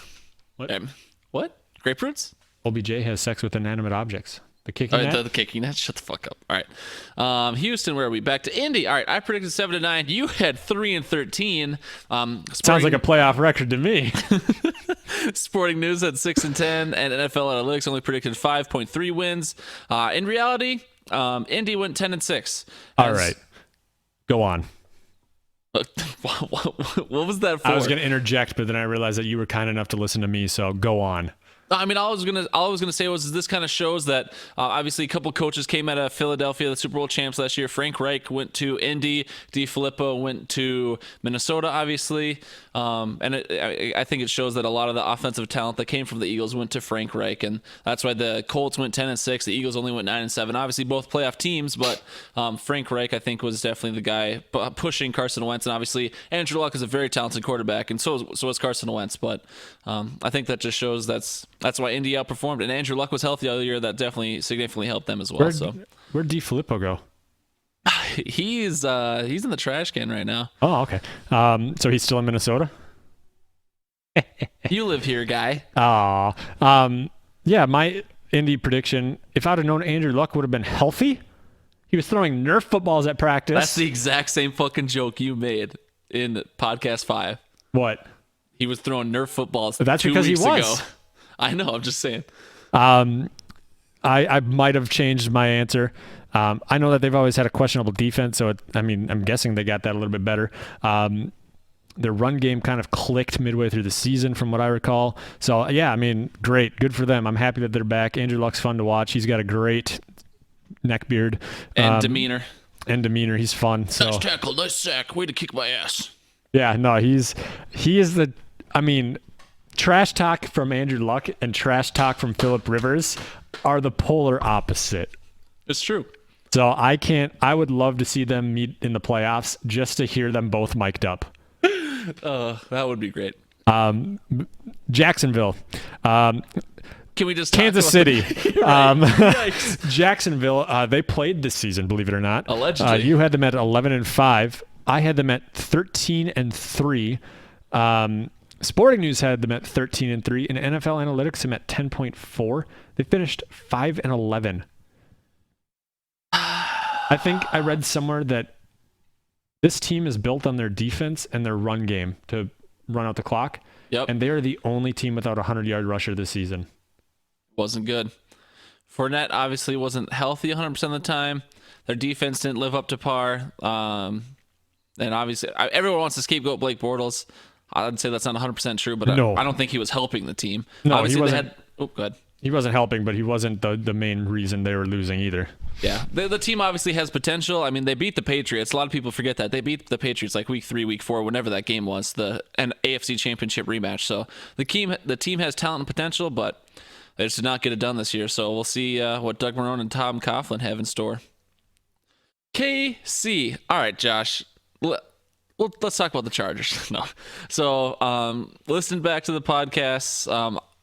What? Grapefruits? OBJ has sex with inanimate objects. The kicking net? The kicking net? Shut the fuck up. All right. Houston, where are we? Back to Indy. All right, I predicted 7-9. You had 3-13. Sounds like a playoff record to me. Sporting News had 6-10, and NFL Analytics only predicted 5.3 wins. In reality, Indy went 10-6. All right. Go on. What was that for? I was going to interject, but then I realized that you were kind enough to listen to me, so go on. I mean, all I was gonna say was this kind of shows that obviously a couple coaches came out of Philadelphia, the Super Bowl champs last year. Frank Reich went to Indy. DiFilippo went to Minnesota, obviously. And I think it shows that a lot of the offensive talent that came from the Eagles went to Frank Reich, and that's why the Colts went 10-6. The Eagles only went 9-7. Obviously, both playoff teams, but Frank Reich, I think, was definitely the guy pushing Carson Wentz. And obviously, Andrew Luck is a very talented quarterback, and so is Carson Wentz. But I think that just shows that's why Indy outperformed, and Andrew Luck was healthy the other year. That definitely significantly helped them as well. Where'd DiFilippo go? He's in the trash can right now. Oh, okay. So he's still in Minnesota? You live here, guy. Yeah, my Indy prediction, if I'd have known Andrew Luck would have been healthy, he was throwing Nerf footballs at practice. That's the exact same fucking joke you made in podcast 5. What? He was throwing Nerf footballs. That's 2 because weeks he was. ago. I know. I'm just saying. I might have changed my answer. I know that they've always had a questionable defense, so I'm guessing they got that a little bit better. Their run game kind of clicked midway through the season, from what I recall. So yeah, great, good for them. I'm happy that they're back. Andrew Luck's fun to watch. He's got a great neck beard and demeanor. He's fun. So nice tackle, nice sack. Way to kick my ass. Yeah, no, he is the. Trash talk from Andrew Luck and trash talk from Phillip Rivers are the polar opposite. It's true. So I would love to see them meet in the playoffs just to hear them both mic'd up. That would be great. Jacksonville. Can we just Kansas City. Yikes. Jacksonville, they played this season, believe it or not. Allegedly. You had them at 11-5. I had them at 13-3. Sporting News had them at 13-3, and NFL Analytics them at 10.4. They finished 5-11. I think I read somewhere that this team is built on their defense and their run game to run out the clock. Yep. And they are the only team without a 100-yard rusher this season. Wasn't good. Fournette obviously wasn't healthy 100% of the time. Their defense didn't live up to par. And obviously, everyone wants to scapegoat Blake Bortles. I'd say that's not 100% true, but no. I don't think he was helping the team. No, obviously, he wasn't. Go ahead. He wasn't helping, but he wasn't the main reason they were losing either. Yeah, the team obviously has potential. They beat the Patriots. A lot of people forget that. They beat the Patriots like week 3, week 4, whenever that game was, an AFC Championship rematch. So the team has talent and potential, but they just did not get it done this year. So we'll see what Doug Marrone and Tom Coughlin have in store. KC. All right, Josh. Let's talk about the Chargers. No. So, listen back to the podcast.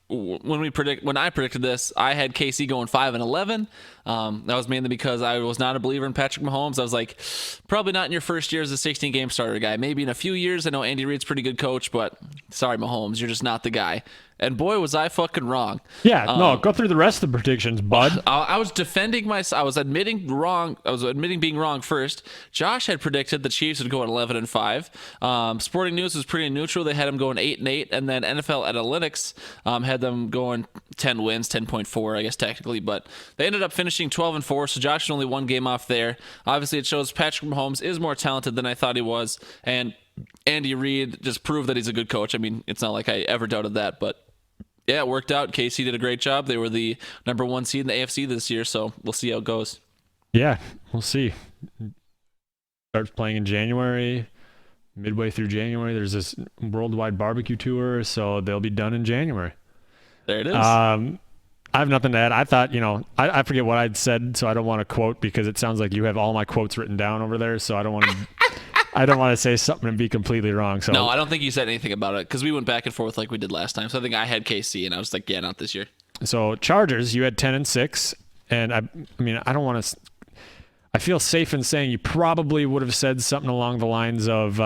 When I predicted this, I had KC going 5-11. That was mainly because I was not a believer in Patrick Mahomes. I was like, probably not in your first year as a 16-game starter guy. Maybe in a few years. I know Andy Reid's a pretty good coach, but sorry, Mahomes, you're just not the guy. And boy, was I fucking wrong. Yeah, no, go through the rest of the predictions, bud. I was defending myself. I was admitting wrong. I was admitting being wrong first. Josh had predicted the Chiefs would go at 11-5. Sporting News was pretty neutral. They had them going 8-8, and then NFL Analytics had them going 10 wins, 10.4, I guess technically, but they ended up finishing 12-4. So Josh was only one game off there. Obviously, it shows Patrick Mahomes is more talented than I thought he was, and Andy Reid just proved that he's a good coach. It's not like I ever doubted that, but yeah, it worked out. KC did a great job. They were the number 1 seed in the AFC this year, so we'll see how it goes. Yeah, we'll see. Starts playing in January. Midway through January, there's this worldwide barbecue tour, so they'll be done in January. There it is. I have nothing to add. I thought, I forget what I'd said, so I don't want to quote because it sounds like you have all my quotes written down over there, so I don't want to say something and be completely wrong. So no, I don't think you said anything about it because we went back and forth like we did last time. So I think I had KC, and I was like, yeah, not this year. So Chargers, you had 10-6, and I mean, I don't want to. I feel safe in saying you probably would have said something along the lines of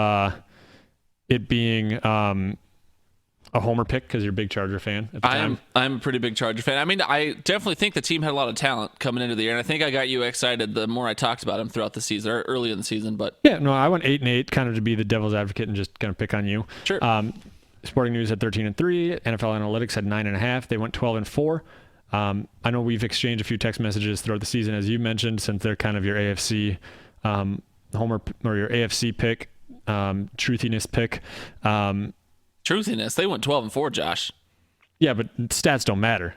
it being a homer pick because you're a big Charger fan at the time. I'm a pretty big Charger fan. I mean, I definitely think the team had a lot of talent coming into the year, and I think I got you excited the more I talked about them throughout the season or early in the season. But yeah, no, I went 8-8, kind of to be the devil's advocate and just kind of pick on you. Sure. Sporting News had 13-3. NFL Analytics had 9.5. They went 12-4. I know we've exchanged a few text messages throughout the season, as you mentioned, since they're kind of your AFC homer or your AFC pick, truthiness pick. Truthiness, they went 12-4, Josh. Yeah, but stats don't matter.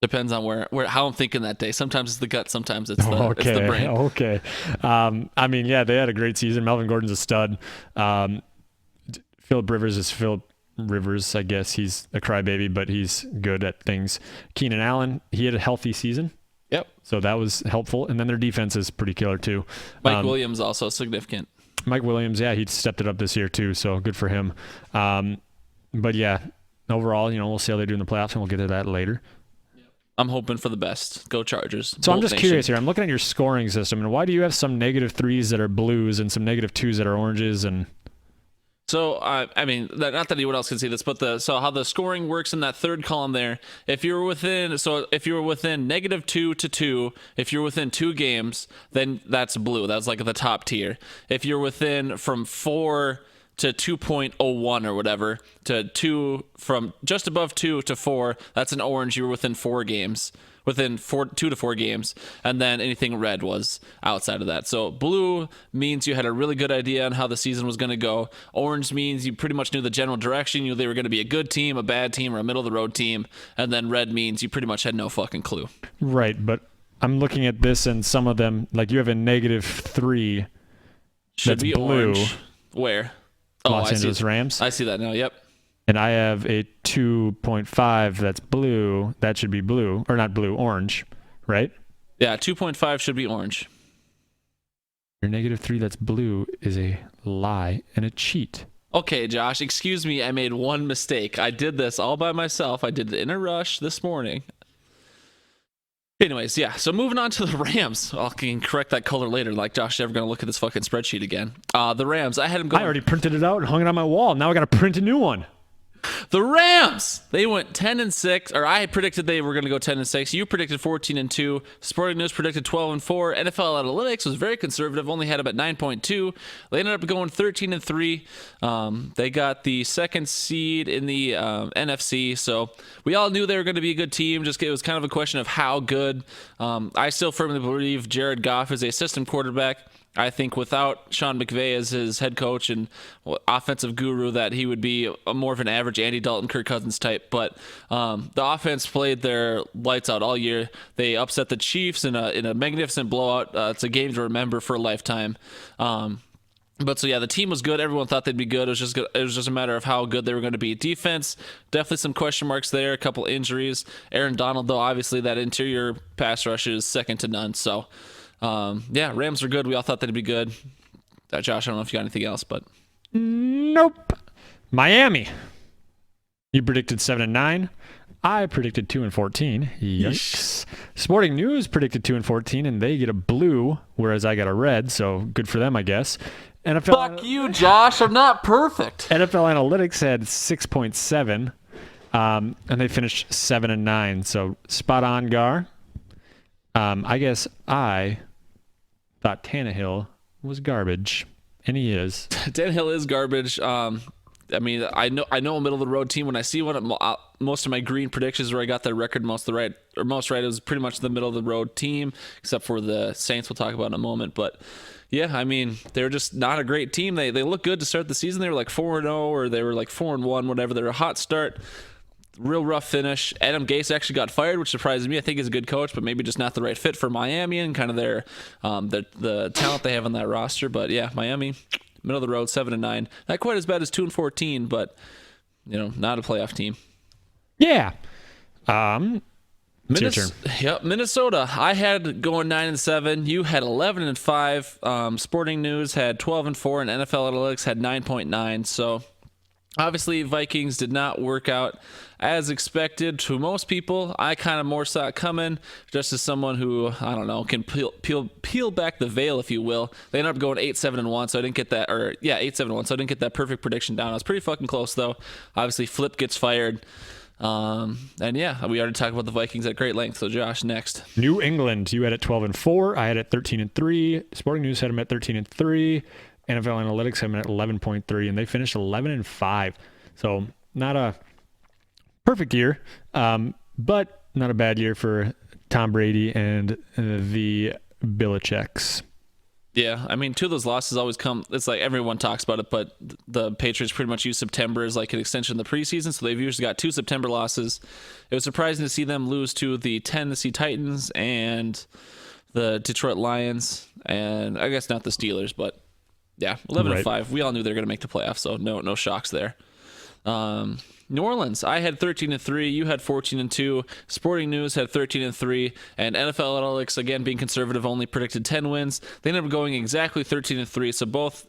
Depends on where how I'm thinking that day. Sometimes it's the gut, sometimes it's the brain. Okay. I mean, yeah, they had a great season. Melvin Gordon's a stud. Philip Rivers is Philip Rivers, I guess. He's a crybaby, but he's good at things. Keenan Allen, he had a healthy season. Yep. So that was helpful. And then their defense is pretty killer too. Mike Williams also significant. Mike Williams, yeah, he stepped it up this year too, so good for him. But yeah, overall, we'll see how they do in the playoffs, and we'll get to that later. I'm hoping for the best. Go Chargers. So I'm just curious here. I'm looking at your scoring system, and why do you have some -3s that are blues and some -2s that are oranges? And so, I mean, not that anyone else can see this, but how the scoring works in that third column there, if you were within -2 to 2, if you're within 2 games, then that's blue. That's like the top tier. If you're within from 4 to 2.01 or whatever, to 2, from just above 2 to 4, that's an orange. You were within 4 games. Within 2 to 4 games, and then anything red was outside of that. So blue means you had a really good idea on how the season was going to go. Orange means you pretty much knew the general direction. You knew they were going to be a good team, a bad team, or a middle-of-the-road team. And then red means you pretty much had no fucking clue. Right, but I'm looking at this, and some of them, like you have a -3 Should that's be blue. orange. Where? Los Angeles Rams. I see that now, yep. And I have a 2.5 that's blue. That should be blue. Or not blue, orange, right? Yeah, 2.5 should be orange. Your -3 that's blue is a lie and a cheat. Okay, Josh, excuse me. I made one mistake. I did this all by myself. I did it in a rush this morning. Anyways, yeah, so moving on to the Rams. I can correct that color later, like Josh is ever going to look at this fucking spreadsheet again. The Rams, I had them go. I already printed it out and hung it on my wall. Now I got to print a new one. The Rams, they went 10-6, or I predicted they were going to go 10-6. You predicted 14-2. Sporting News predicted 12-4. NFL Analytics was very conservative, only had them at 9.2. They ended up going 13-3. They got the second seed in the NFC, so we all knew they were going to be a good team. Just it was kind of a question of how good. I still firmly believe Jared Goff is a system quarterback. I think without Sean McVay as his head coach and offensive guru, that he would be more of an average Andy Dalton, Kirk Cousins type. But the offense played their lights out all year. They upset the Chiefs in a magnificent blowout. It's a game to remember for a lifetime. But so yeah, the team was good. Everyone thought they'd be good. It was just a matter of how good they were going to be. Defense, definitely some question marks there. A couple injuries. Aaron Donald, though, obviously that interior pass rush is second to none. So. Yeah, Rams are good. We all thought they'd be good. Josh, I don't know if you got anything else, but nope. Miami. You predicted 7-9. I predicted 2-14. Yikes. Sporting News predicted 2-14, and they get a blue, whereas I got a red. So good for them, I guess. Fuck you, Josh. I'm not perfect. NFL Analytics had 6.7, and they finished 7-9. So spot on, Gar. I guess I thought Tannehill was garbage, and he is. Tannehill is garbage. I mean, I know a middle of the road team. When I see one, most of my green predictions where I got their record most right, it was pretty much the middle of the road team, except for the Saints. We'll talk about in a moment, but. Yeah, I mean, they're just not a great team. They look good to start the season. They were like 4-0, or they were like 4-1, whatever. They were a hot start. real rough finish. Adam Gase actually got fired, which surprised me. I think he's a good coach, but maybe just not the right fit for Miami and kind of the talent they have on that roster. But yeah, Miami, middle of the road, 7-9. Not quite as bad as 2-14, but not a playoff team. Yeah. It's your turn. Yep, Minnesota. I had going 9-7. You had 11-5. Sporting News had 12-4, and NFL Analytics had 9.9. So obviously, Vikings did not work out as expected to most people. I kind of more saw it coming, just as someone who, I don't know, can peel back the veil, if you will. They ended up going 8-7-1, so I didn't get that, 8-7-1, so I didn't get that perfect prediction down. I was pretty fucking close, though. Obviously, Flip gets fired. And yeah, we already talked about the Vikings at great length. So Josh, next. New England, you had it 12-4. I had it 13-3. Sporting News had them at 13-3. NFL Analytics had them at 11.3, and they finished 11-5. So not a perfect year, but not a bad year for Tom Brady and the Belichicks. Yeah, I mean, two of those losses always come. It's like everyone talks about it, but the Patriots pretty much use September as like an extension of the preseason, so they've usually got 2 September losses. It was surprising to see them lose to the Tennessee Titans and the Detroit Lions, and I guess not the Steelers, but yeah, 11-5. Right. We all knew they were going to make the playoffs, so no shocks there. New Orleans, I had 13-3, you had 14-2, Sporting News had 13-3, and NFL Analytics, again being conservative, only predicted 10 wins. They ended up going exactly 13-3, so both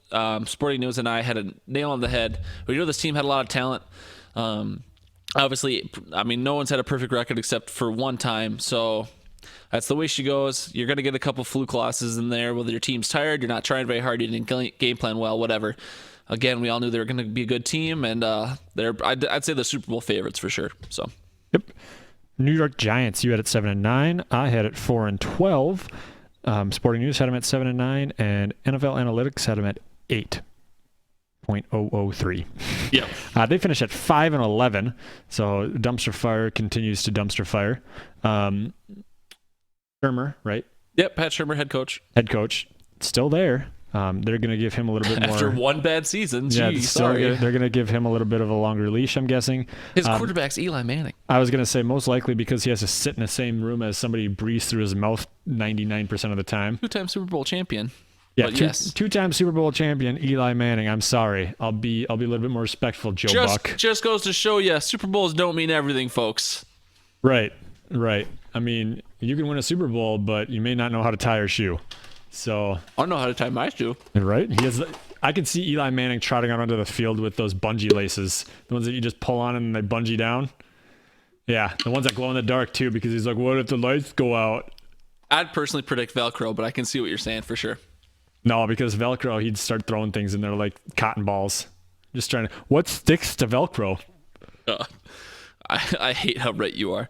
Sporting News and I had a nail on the head. We know this team had a lot of talent. Obviously, I mean, no one's had a perfect record except for one time, so that's the way she goes. You're going to get a couple fluke losses in there, whether your team's tired, you're not trying very hard, you didn't game plan well, whatever. Again, we all knew they were going to be a good team, and I'd say the Super Bowl favorites for sure. So, yep. New York Giants, you had it 7-9. I had it 4-12. Sporting News had them at 7-9, and NFL Analytics had them at 8.003. Yep. They finished at 5-11. So dumpster fire continues to dumpster fire. Shermer, right? Yep. Pat Shermer, head coach, still there. They're going to give him a little bit more. After one bad season, geez, sorry. They're going to give him a little bit of a longer leash, I'm guessing. His quarterback's Eli Manning. I was going to say most likely because he has to sit in the same room as somebody breathes through his mouth 99% of the time. 2-time Super Bowl champion. Yeah, two-time Super Bowl champion Eli Manning. I'm sorry. I'll be a little bit more respectful, Buck. Just goes to show you, Super Bowls don't mean everything, folks. Right. I mean, you can win a Super Bowl, but you may not know how to tie your shoe. So I don't know how to tie my shoe. Right? I could see Eli Manning trotting out onto the field with those bungee laces, the ones that you just pull on and they bungee down. Yeah, the ones that glow in the dark too, because he's like, what if the lights go out? I'd personally predict Velcro, but I can see what you're saying for sure. No, because Velcro, he'd start throwing things in there like cotton balls. Just trying to. What sticks to Velcro? I hate how right you are.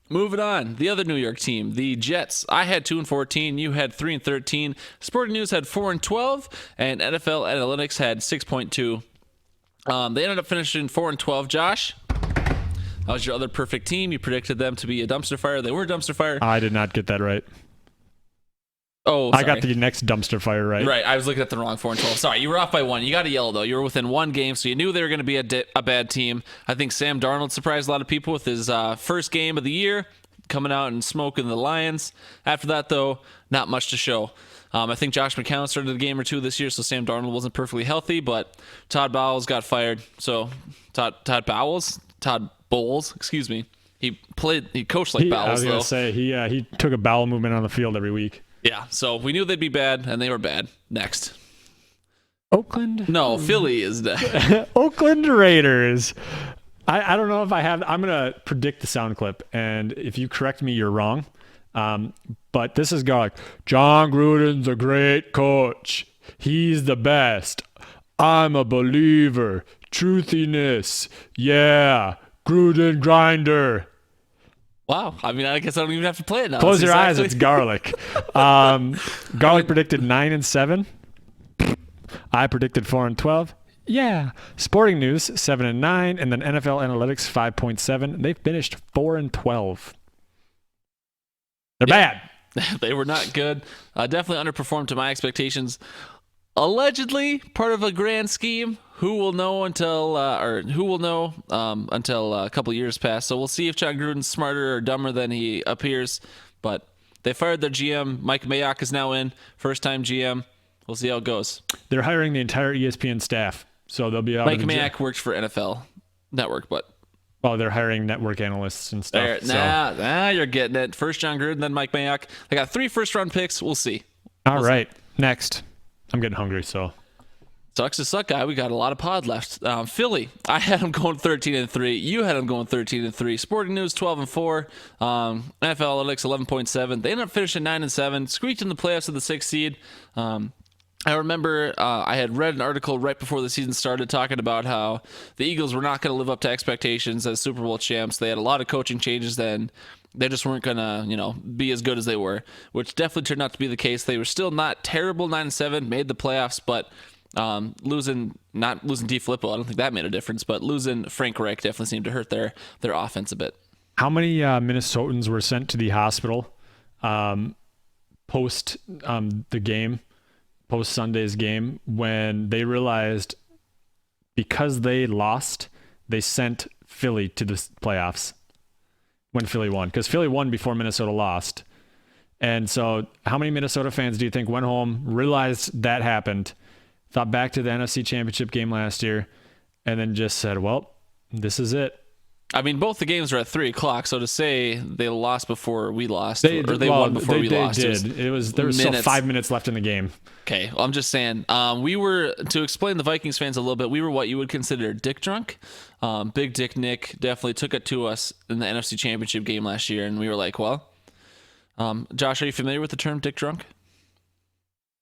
Moving on, the other New York team, the Jets. I had 2-14. You had 3-13. Sporting News had 4-12, and NFL Analytics had 6.2. They ended up finishing 4-12. Josh, that was your other perfect team. You predicted them to be a dumpster fire. They were a dumpster fire. I did not get that right. Oh, sorry. I got the next dumpster fire right. Right, I was looking at the wrong 4-12. Sorry, you were off by one. You got a yellow, though. You were within one game, so you knew they were going to be a bad team. I think Sam Darnold surprised a lot of people with his first game of the year, coming out and smoking the Lions. After that, though, not much to show. I think Josh McCown started a game or two this year, so Sam Darnold wasn't perfectly healthy, but Todd Bowles got fired. So, Todd Bowles, excuse me. He coached like Bowles, though. I was going to say, he took a bowel movement on the field every week. Yeah, so we knew they'd be bad, and they were bad. Next. Oakland? No, Philly is dead. Oakland Raiders. I don't know if I have. I'm going to predict the sound clip, and if you correct me, you're wrong. But this is going like, John Gruden's a great coach. He's the best. I'm a believer. Truthiness. Yeah. Gruden grinder. Wow. I mean, I guess I don't even have to play it now. Close your eyes. It's Garlic. Garlic predicted 9-7. I predicted 4-12. Yeah. Sporting News 7-9, and then NFL Analytics 5.7. They finished 4-12. They're bad. They were not good. Definitely underperformed to my expectations. allegedly part of a grand scheme. Who will know until until a couple years pass? So we'll see if John Gruden's smarter or dumber than he appears. But they fired their GM. Mike Mayock is now in, first-time GM. We'll see how it goes. They're hiring the entire ESPN staff, so they'll be out. Mike Mayock works for NFL Network, but they're hiring network analysts and stuff. Nah, you're getting it. First John Gruden, then Mike Mayock. They got 3 first-round picks. We'll see. All right, next. I'm getting hungry, so. Sucks to suck, guy. We got a lot of pod left. Philly, I had them going 13-3. You had them going 13-3. Sporting News 12-4. NFL Analytics 11.7. They ended up finishing 9-7. Squeaked in the playoffs with the 6th seed. I remember I had read an article right before the season started talking about how the Eagles were not going to live up to expectations as Super Bowl champs. They had a lot of coaching changes then. They just weren't going to, be as good as they were, which definitely turned out to be the case. They were still not terrible, 9-7, made the playoffs, but not losing D. Filippo, I don't think that made a difference, but losing Frank Reich definitely seemed to hurt their offense a bit. How many Minnesotans were sent to the hospital post the game? Post Sunday's game, when they realized because they lost, they sent Philly to the playoffs when Philly won, because Philly won before Minnesota lost. And so how many Minnesota fans do you think went home, realized that happened, thought back to the NFC Championship game last year, and then just said, well, this is it? I mean, both the games were at 3:00, so to say they lost before we lost, they won before we lost. They did. There was still 5 minutes left in the game. Okay, well, I'm just saying. We were, to explain the Vikings fans a little bit, we were what you would consider dick drunk. Big Dick Nick definitely took it to us in the NFC Championship game last year, and we were like, well, Josh, are you familiar with the term dick drunk?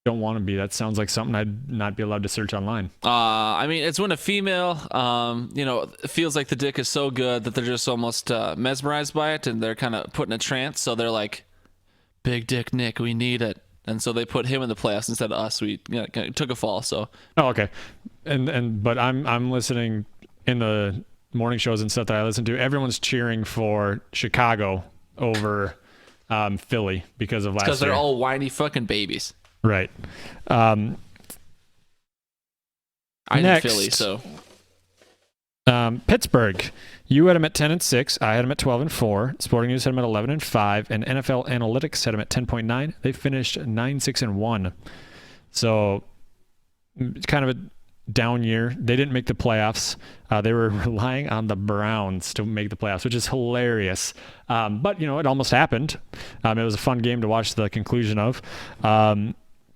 Don't want to be. That sounds like something I'd not be allowed to search online. I mean, it's when a female, feels like the dick is so good that they're just almost mesmerized by it, and they're kind of put in a trance. So they're like, Big Dick Nick, we need it. And so they put him in the playoffs instead of us. We took a fall. So. Oh, okay. But I'm listening in the morning shows and stuff that I listen to. Everyone's cheering for Chicago over Philly because of last year. Because they're all whiny fucking babies. Right. I need Philly, so. Pittsburgh. You had them at 10-6. I had them at 12-4. Sporting News had them at 11-5, and NFL Analytics had them at 10.9. They finished 9-6-1. So it's kind of a down year. They didn't make the playoffs. They were relying on the Browns to make the playoffs, which is hilarious. But it almost happened. It was a fun game to watch the conclusion of.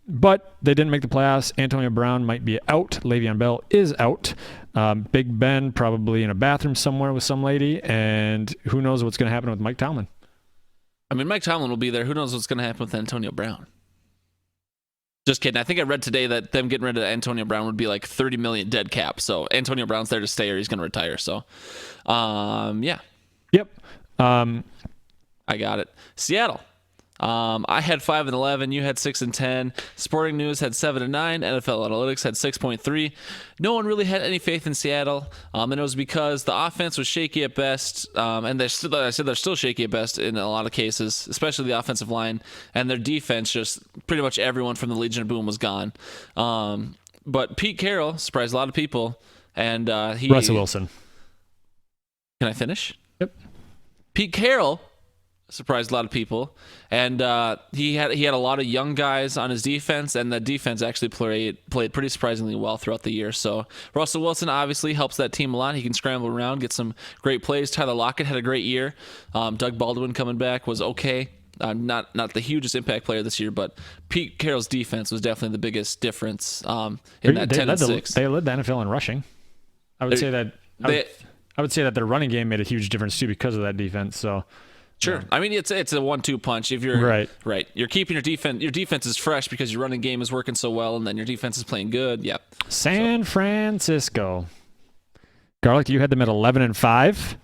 But they didn't make the playoffs. Antonio Brown might be out. Le'Veon Bell is out. Big Ben probably in a bathroom somewhere with some lady. And who knows what's going to happen with Mike Tomlin. I mean, Mike Tomlin will be there. Who knows what's going to happen with Antonio Brown? Just kidding. I think I read today that them getting rid of Antonio Brown would be like $30 million dead cap. So Antonio Brown's there to stay or he's going to retire. So, yeah. Yep. I got it. Seattle. I had 5-11. You had 6-10. Sporting News had 7-9. NFL Analytics had 6.3. No one really had any faith in Seattle, and it was because the offense was shaky at best, and they're still shaky at best in a lot of cases, especially the offensive line, and their defense, just pretty much everyone from the Legion of Boom was gone. But Pete Carroll surprised a lot of people, and Russell Wilson. Can I finish? Yep. Pete Carroll surprised a lot of people, and he had a lot of young guys on his defense, and the defense actually played pretty surprisingly well throughout the year. So Russell Wilson obviously helps that team a lot. He can scramble around, get some great plays. Tyler Lockett had a great year. Doug Baldwin coming back was okay. Not the hugest impact player this year, but Pete Carroll's defense was definitely the biggest difference in that 10-6. They led the NFL in rushing. I would say that their running game made a huge difference too because of that defense. So. Sure. I mean, it's a 1-2 punch. If you're right, you're keeping your defense. Your defense is fresh because your running game is working so well, and then your defense is playing good. Yep. San Francisco. Garlic, you had them at 11-5.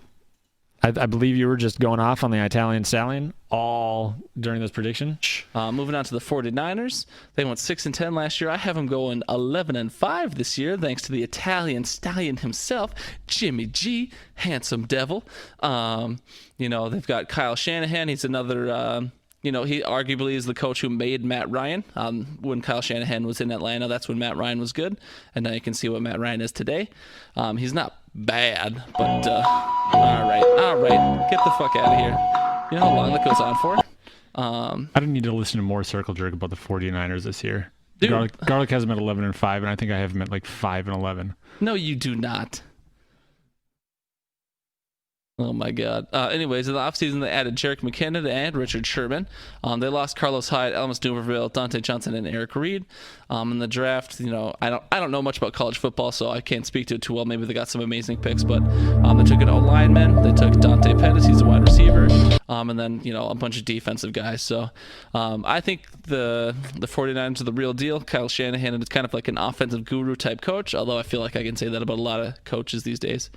I believe you were just going off on the Italian Stallion all during this prediction. Moving on to the 49ers. They went 6-10 last year. I have them going 11-5 this year, thanks to the Italian Stallion himself, Jimmy G, handsome devil. They've got Kyle Shanahan. He's another he arguably is the coach who made Matt Ryan. When Kyle Shanahan was in Atlanta, that's when Matt Ryan was good. And now you can see what Matt Ryan is today. He's not bad, but all right. Get the fuck out of here. You know how long that goes on for? I don't need to listen to more circle jerk about the 49ers this year. Dude. Garlic has them at 11-5, and I think I have them at like 5-11. No, you do not. Oh my God. Anyways, in the offseason, they added Jerick McKinnon and Richard Sherman. They lost Carlos Hyde, Elmas Dumerville, Dante Johnson, and Eric Reed. In the draft, I don't know much about college football, so I can't speak to it too well. Maybe they got some amazing picks, but they took an O-lineman. They took Dante Pettis, he's a wide receiver, and then a bunch of defensive guys. So I think the 49ers are the real deal. Kyle Shanahan is kind of like an offensive guru type coach, although I feel like I can say that about a lot of coaches these days.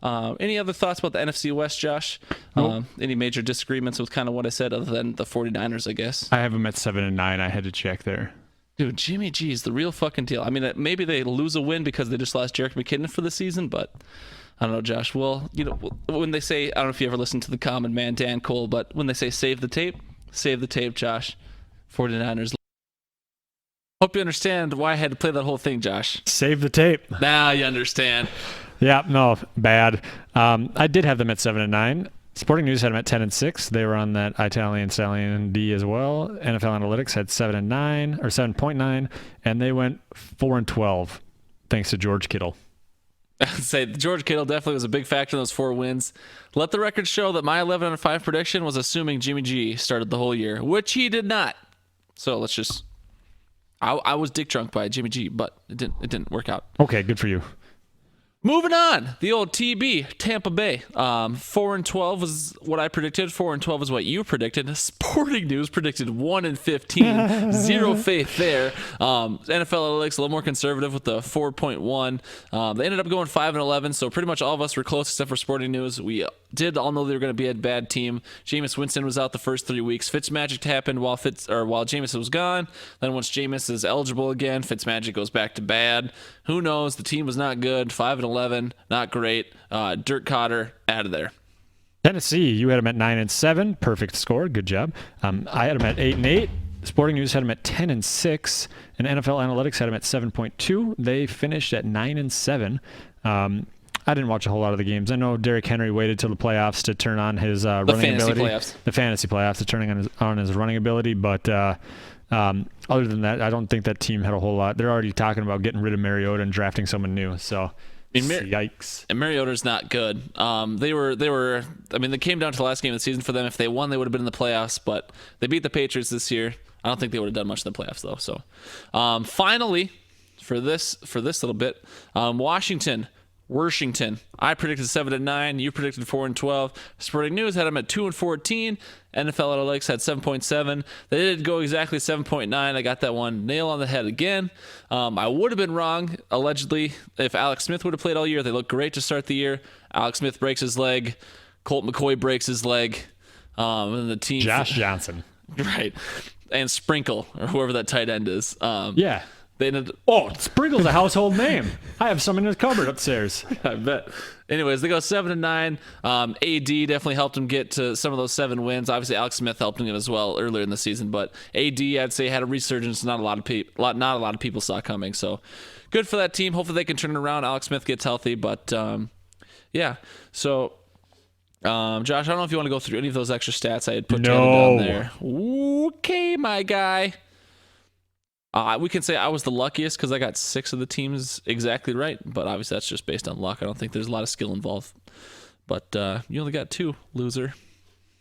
Any other thoughts about the NFC West, Josh? Nope. Any major disagreements with kind of what I said other than the 49ers, I guess? I have them at 7-9. I had to check there. Dude, Jimmy G is the real fucking deal. I mean, maybe they lose a win because they just lost Jerick McKinnon for the season, but I don't know, Josh. Well, when they say, I don't know if you ever listened to the Common Man, Dan Cole, but when they say save the tape, Josh. 49ers. Hope you understand why I had to play that whole thing, Josh. Save the tape. Now you understand. Yeah, no, bad. I did have them at 7-9. Sporting News had them at 10-6. They were on that Italian Stallion D as well. NFL Analytics had 7-9 or 7.9, and they went 4-12 thanks to George Kittle. I'd say George Kittle definitely was a big factor in those 4 wins. Let the record show that my 11-5 prediction was assuming Jimmy G started the whole year, which he did not. So let's just. I was dick drunk by Jimmy G, but it didn't work out. Okay, good for you. Moving on, the old TB, Tampa Bay. 4-12 was what I predicted. 4-12 is what you predicted. Sporting News predicted 1-15. Zero faith there. NFL Analytics a little more conservative with the 4.1. They ended up going 5-11, so pretty much all of us were close except for Sporting News. We did all know they were going to be a bad team. Jameis Winston was out the first 3 weeks. Fitzmagic happened while Jameis was gone. Then once Jameis is eligible again, Fitzmagic goes back to bad. Who knows? The team was not good. 5-11, not great. Dirk Cotter out of there. Tennessee, you had them at 9-7, perfect score, good job. I had them at 8-8. Sporting News had them at 10-6, and NFL Analytics had them at 7.2. They finished at 9-7. I didn't watch a whole lot of the games. I know Derrick Henry waited till the playoffs to turn on his running ability. The fantasy playoffs to turning on his running ability, but other than that, I don't think that team had a whole lot. They're already talking about getting rid of Mariota and drafting someone new. So, yikes! And Mariota's not good. They were. I mean, they came down to the last game of the season for them. If they won, they would have been in the playoffs. But they beat the Patriots this year. I don't think they would have done much in the playoffs though. So, finally, for this little bit, Washington. I predicted 7-9. You predicted 4-12. Sporting News had them at 2-14. NFL Analytics had 7.7. They did go exactly 7.9. I got that one nail on the head again. I would have been wrong, allegedly, if Alex Smith would have played all year. They looked great to start the year. Alex Smith breaks his leg. Colt McCoy breaks his leg. And the team. Josh Johnson. Right. And Sprinkle, or whoever that tight end is. Yeah. Sprinkle's a household name. I have some in the cupboard upstairs. I bet. Anyways, they go 7-9. AD definitely helped him get to some of those 7 wins. Obviously, Alex Smith helped him as well earlier in the season, but AD, I'd say, had a resurgence. Not a lot of people saw coming. So good for that team. Hopefully, they can turn it around. Alex Smith gets healthy, but yeah. So, Josh, I don't know if you want to go through any of those extra stats I had put down there. Okay, my guy. We can say I was the luckiest because I got 6 of the teams exactly right, but obviously that's just based on luck. I don't think there's a lot of skill involved. But you only got 2, loser.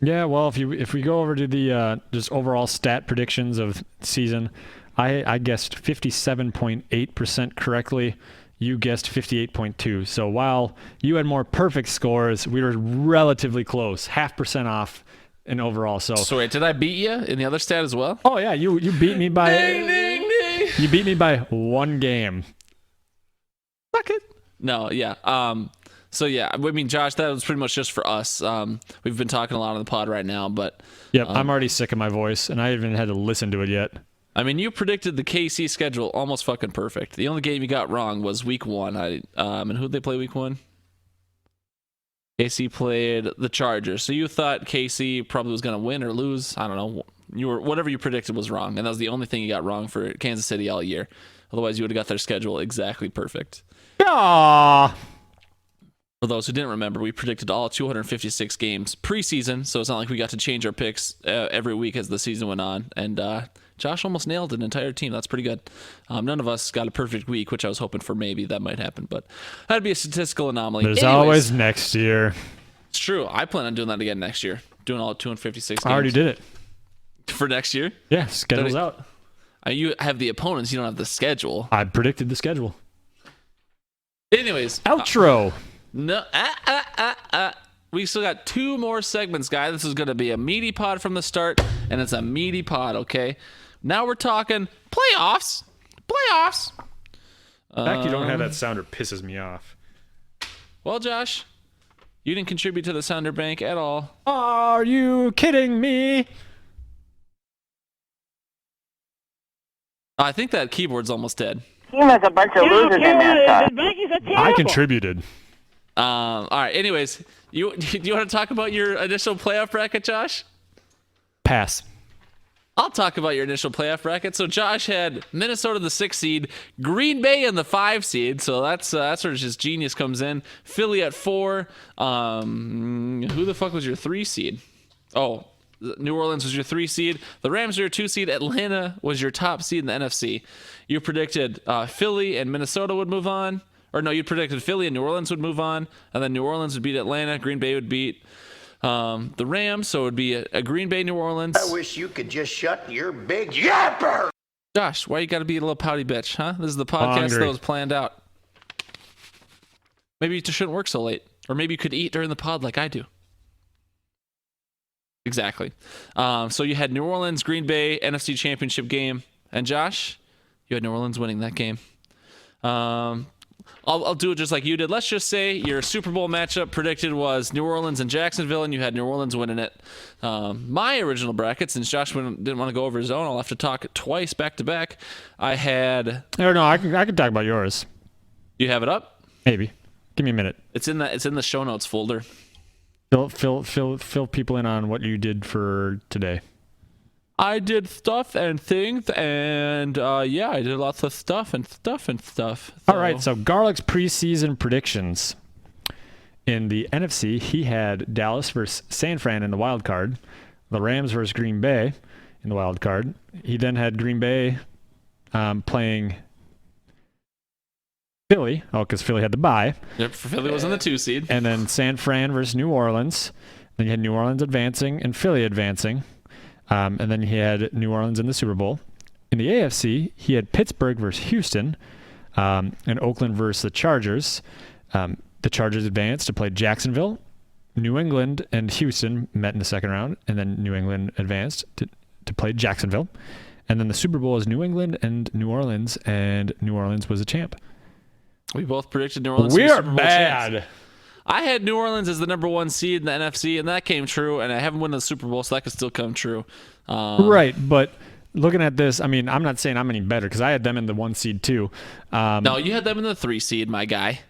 Yeah, well, if we go over to the just overall stat predictions of season, I guessed 57.8% correctly. You guessed 58.2. So while you had more perfect scores, we were relatively close, 0.5% off in overall. So wait, did I beat you in the other stat as well? Oh yeah, you beat me by. Ding, ding, ding. You beat me by 1 game. Fuck it. No, yeah. So yeah, I mean, Josh, that was pretty much just for us. We've been talking a lot on the pod right now, but yep, I'm already sick of my voice, and I haven't had to listen to it yet. I mean, you predicted the KC schedule almost fucking perfect. The only game you got wrong was week 1. And who'd they play week 1? KC played the Chargers. So you thought KC probably was going to win or lose. I don't know, whatever you predicted was wrong, and that was the only thing you got wrong for Kansas City all year. Otherwise, you would have got their schedule exactly perfect. Aww. For those who didn't remember, we predicted all 256 games preseason, so it's not like we got to change our picks every week as the season went on. And Josh almost nailed an entire team. That's pretty good. None of us got a perfect week, which I was hoping for maybe that might happen, but that'd be a statistical anomaly. There's always next year. It's true. I plan on doing that again next year, doing all 256 games. I already did it. For next year? Yeah, schedule's out. You have the opponents, you don't have the schedule. I predicted the schedule. Anyways. Outro. No, we still got 2 more segments, guys. This is going to be a meaty pod from the start, and it's a meaty pod, okay? Now we're talking playoffs. Playoffs. The fact you don't have that sounder pisses me off. Well, Josh, you didn't contribute to the sounder bank at all. Are you kidding me? I think that keyboard's almost dead. Team has a bunch of losers in there, the Vikings are terrible. I contributed. All right. Anyways, do you want to talk about your initial playoff bracket, Josh? Pass. I'll talk about your initial playoff bracket. So Josh had Minnesota the 6 seed, Green Bay in the 5 seed. So that's where just genius comes in. Philly at 4. Who the fuck was your 3 seed? Oh, New Orleans was your 3 seed. The Rams were your 2 seed. Atlanta was your top seed in the NFC. You predicted Philly and Minnesota would move on. Or no, you predicted Philly and New Orleans would move on, and then New Orleans would beat Atlanta. Green Bay would beat the Rams, so it would be a Green Bay, New Orleans. I wish you could just shut your big yapper. Josh, why you got to be a little pouty bitch, huh? This is the podcast that was planned out. Maybe you just shouldn't work so late, or maybe you could eat during the pod like I do. Exactly. So you had New Orleans, Green Bay, NFC Championship game, and Josh, you had New Orleans winning that game. I'll do it just like you did. Let's just say your Super Bowl matchup predicted was New Orleans and Jacksonville, and you had New Orleans winning it. My original bracket, since Josh didn't want to go over his own, I'll have to talk twice back to back. I had. No, I can talk about yours. You have it up? Maybe. Give me a minute. It's in the show notes folder. Fill people in on what you did for today. I did stuff and things, and I did lots of stuff and stuff. So. All right, so Garlic's preseason predictions. In the NFC, he had Dallas versus San Fran in the wild card, the Rams versus Green Bay in the wild card. He then had Green Bay playing Philly, because Philly had the bye. Yep, Philly was in the 2 seed. And then San Fran versus New Orleans. Then you had New Orleans advancing and Philly advancing. And then he had New Orleans in the Super Bowl. In the AFC, he had Pittsburgh versus Houston and Oakland versus the Chargers. The Chargers advanced to play Jacksonville. New England and Houston met in the second round, and then New England advanced to play Jacksonville. And then the Super Bowl is New England and New Orleans was a champ. We both predicted New Orleans. We're bad. Champs. I had New Orleans as the number 1 seed in the NFC, and that came true, and I haven't won the Super Bowl, so that could still come true. Right, but looking at this, I mean, I'm not saying I'm any better, because I had them in the 1 seed too. No, you had them in the 3 seed, my guy.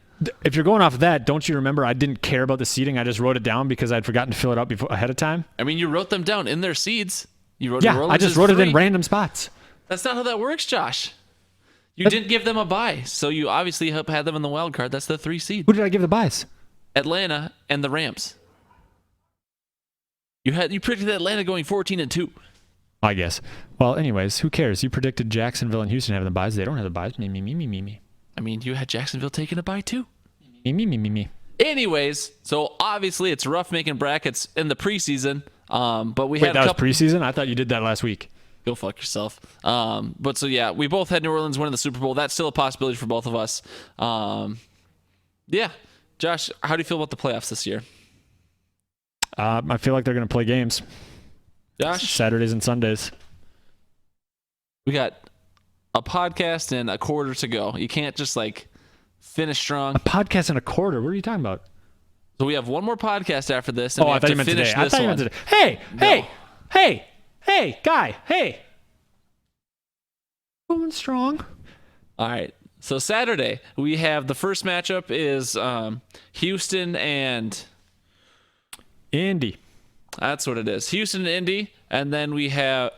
If you're going off of that, don't you remember I didn't care about the seeding? I just wrote it down because I'd forgotten to fill it out ahead of time. I mean, you wrote them down in their seeds. You wrote New Orleans I just wrote it in random spots. That's not how that works, Josh. You didn't give them a bye, so you obviously had them in the wild card. That's the 3 seed. Who did I give the buys? Atlanta and the Rams. You predicted Atlanta going 14-2. I guess. Well, anyways, who cares? You predicted Jacksonville and Houston having the buys. They don't have the buys. Me. I mean, you had Jacksonville taking a bye too. Me. Anyways, so obviously it's rough making brackets in the preseason. But we Wait, had that was preseason? I thought you did that last week. Go fuck yourself. But so yeah, we both had New Orleans winning the Super Bowl. That's still a possibility for both of us. Yeah. Josh, how do you feel about the playoffs this year? I feel like they're going to play games. Josh? Saturdays and Sundays. We got a podcast and a quarter to go. You can't just finish strong. A podcast and a quarter? What are you talking about? So we have one more podcast after this. And I thought you meant today. I thought you meant today. Hey, guy. Hey. Going strong. All right. So Saturday, we have the first matchup is Houston and Indy. That's what it is. Houston and Indy. And then we have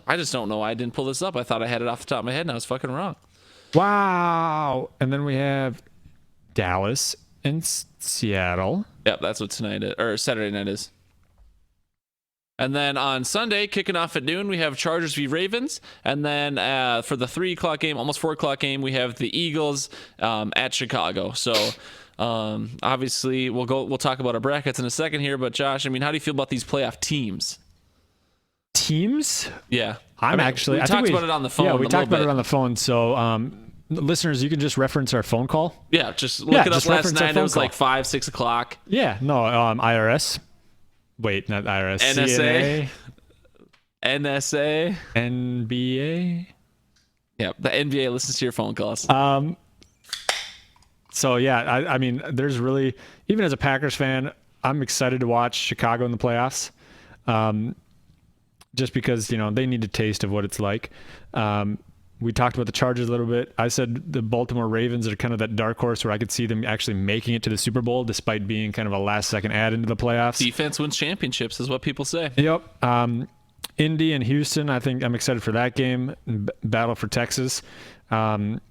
I just don't know why I didn't pull this up. I thought I had it off the top of my head, and I was fucking wrong. Wow. And then we have Dallas and Seattle. Yep, that's what tonight is, or Saturday night is. And then on Sunday, kicking off at noon, we have Chargers v. Ravens. And then for the 3 o'clock game, almost 4 o'clock game, we have the Eagles at Chicago. So obviously, we'll talk about our brackets in a second here. But Josh, I mean, how do you feel about these playoff teams? Teams? Yeah. We talked about it on the phone. Yeah, we talked about it on the phone. So listeners, you can just reference our phone call. Yeah, just look it up last night. It was like 5, 6 o'clock. Yeah, no, IRS. Wait, not IRS. NSA. NSA. NBA. Yeah, the NBA listens to your phone calls. So, yeah, I mean, there's really, even as a Packers fan, I'm excited to watch Chicago in the playoffs. Just because, you know, they need a taste of what it's like. We talked about the Chargers a little bit. I said the Baltimore Ravens are kind of that dark horse where I could see them actually making it to the Super Bowl despite being kind of a last-second add into the playoffs. Defense wins championships is what people say. Yep. Indy and Houston, I think I'm excited for that game. Battle for Texas. And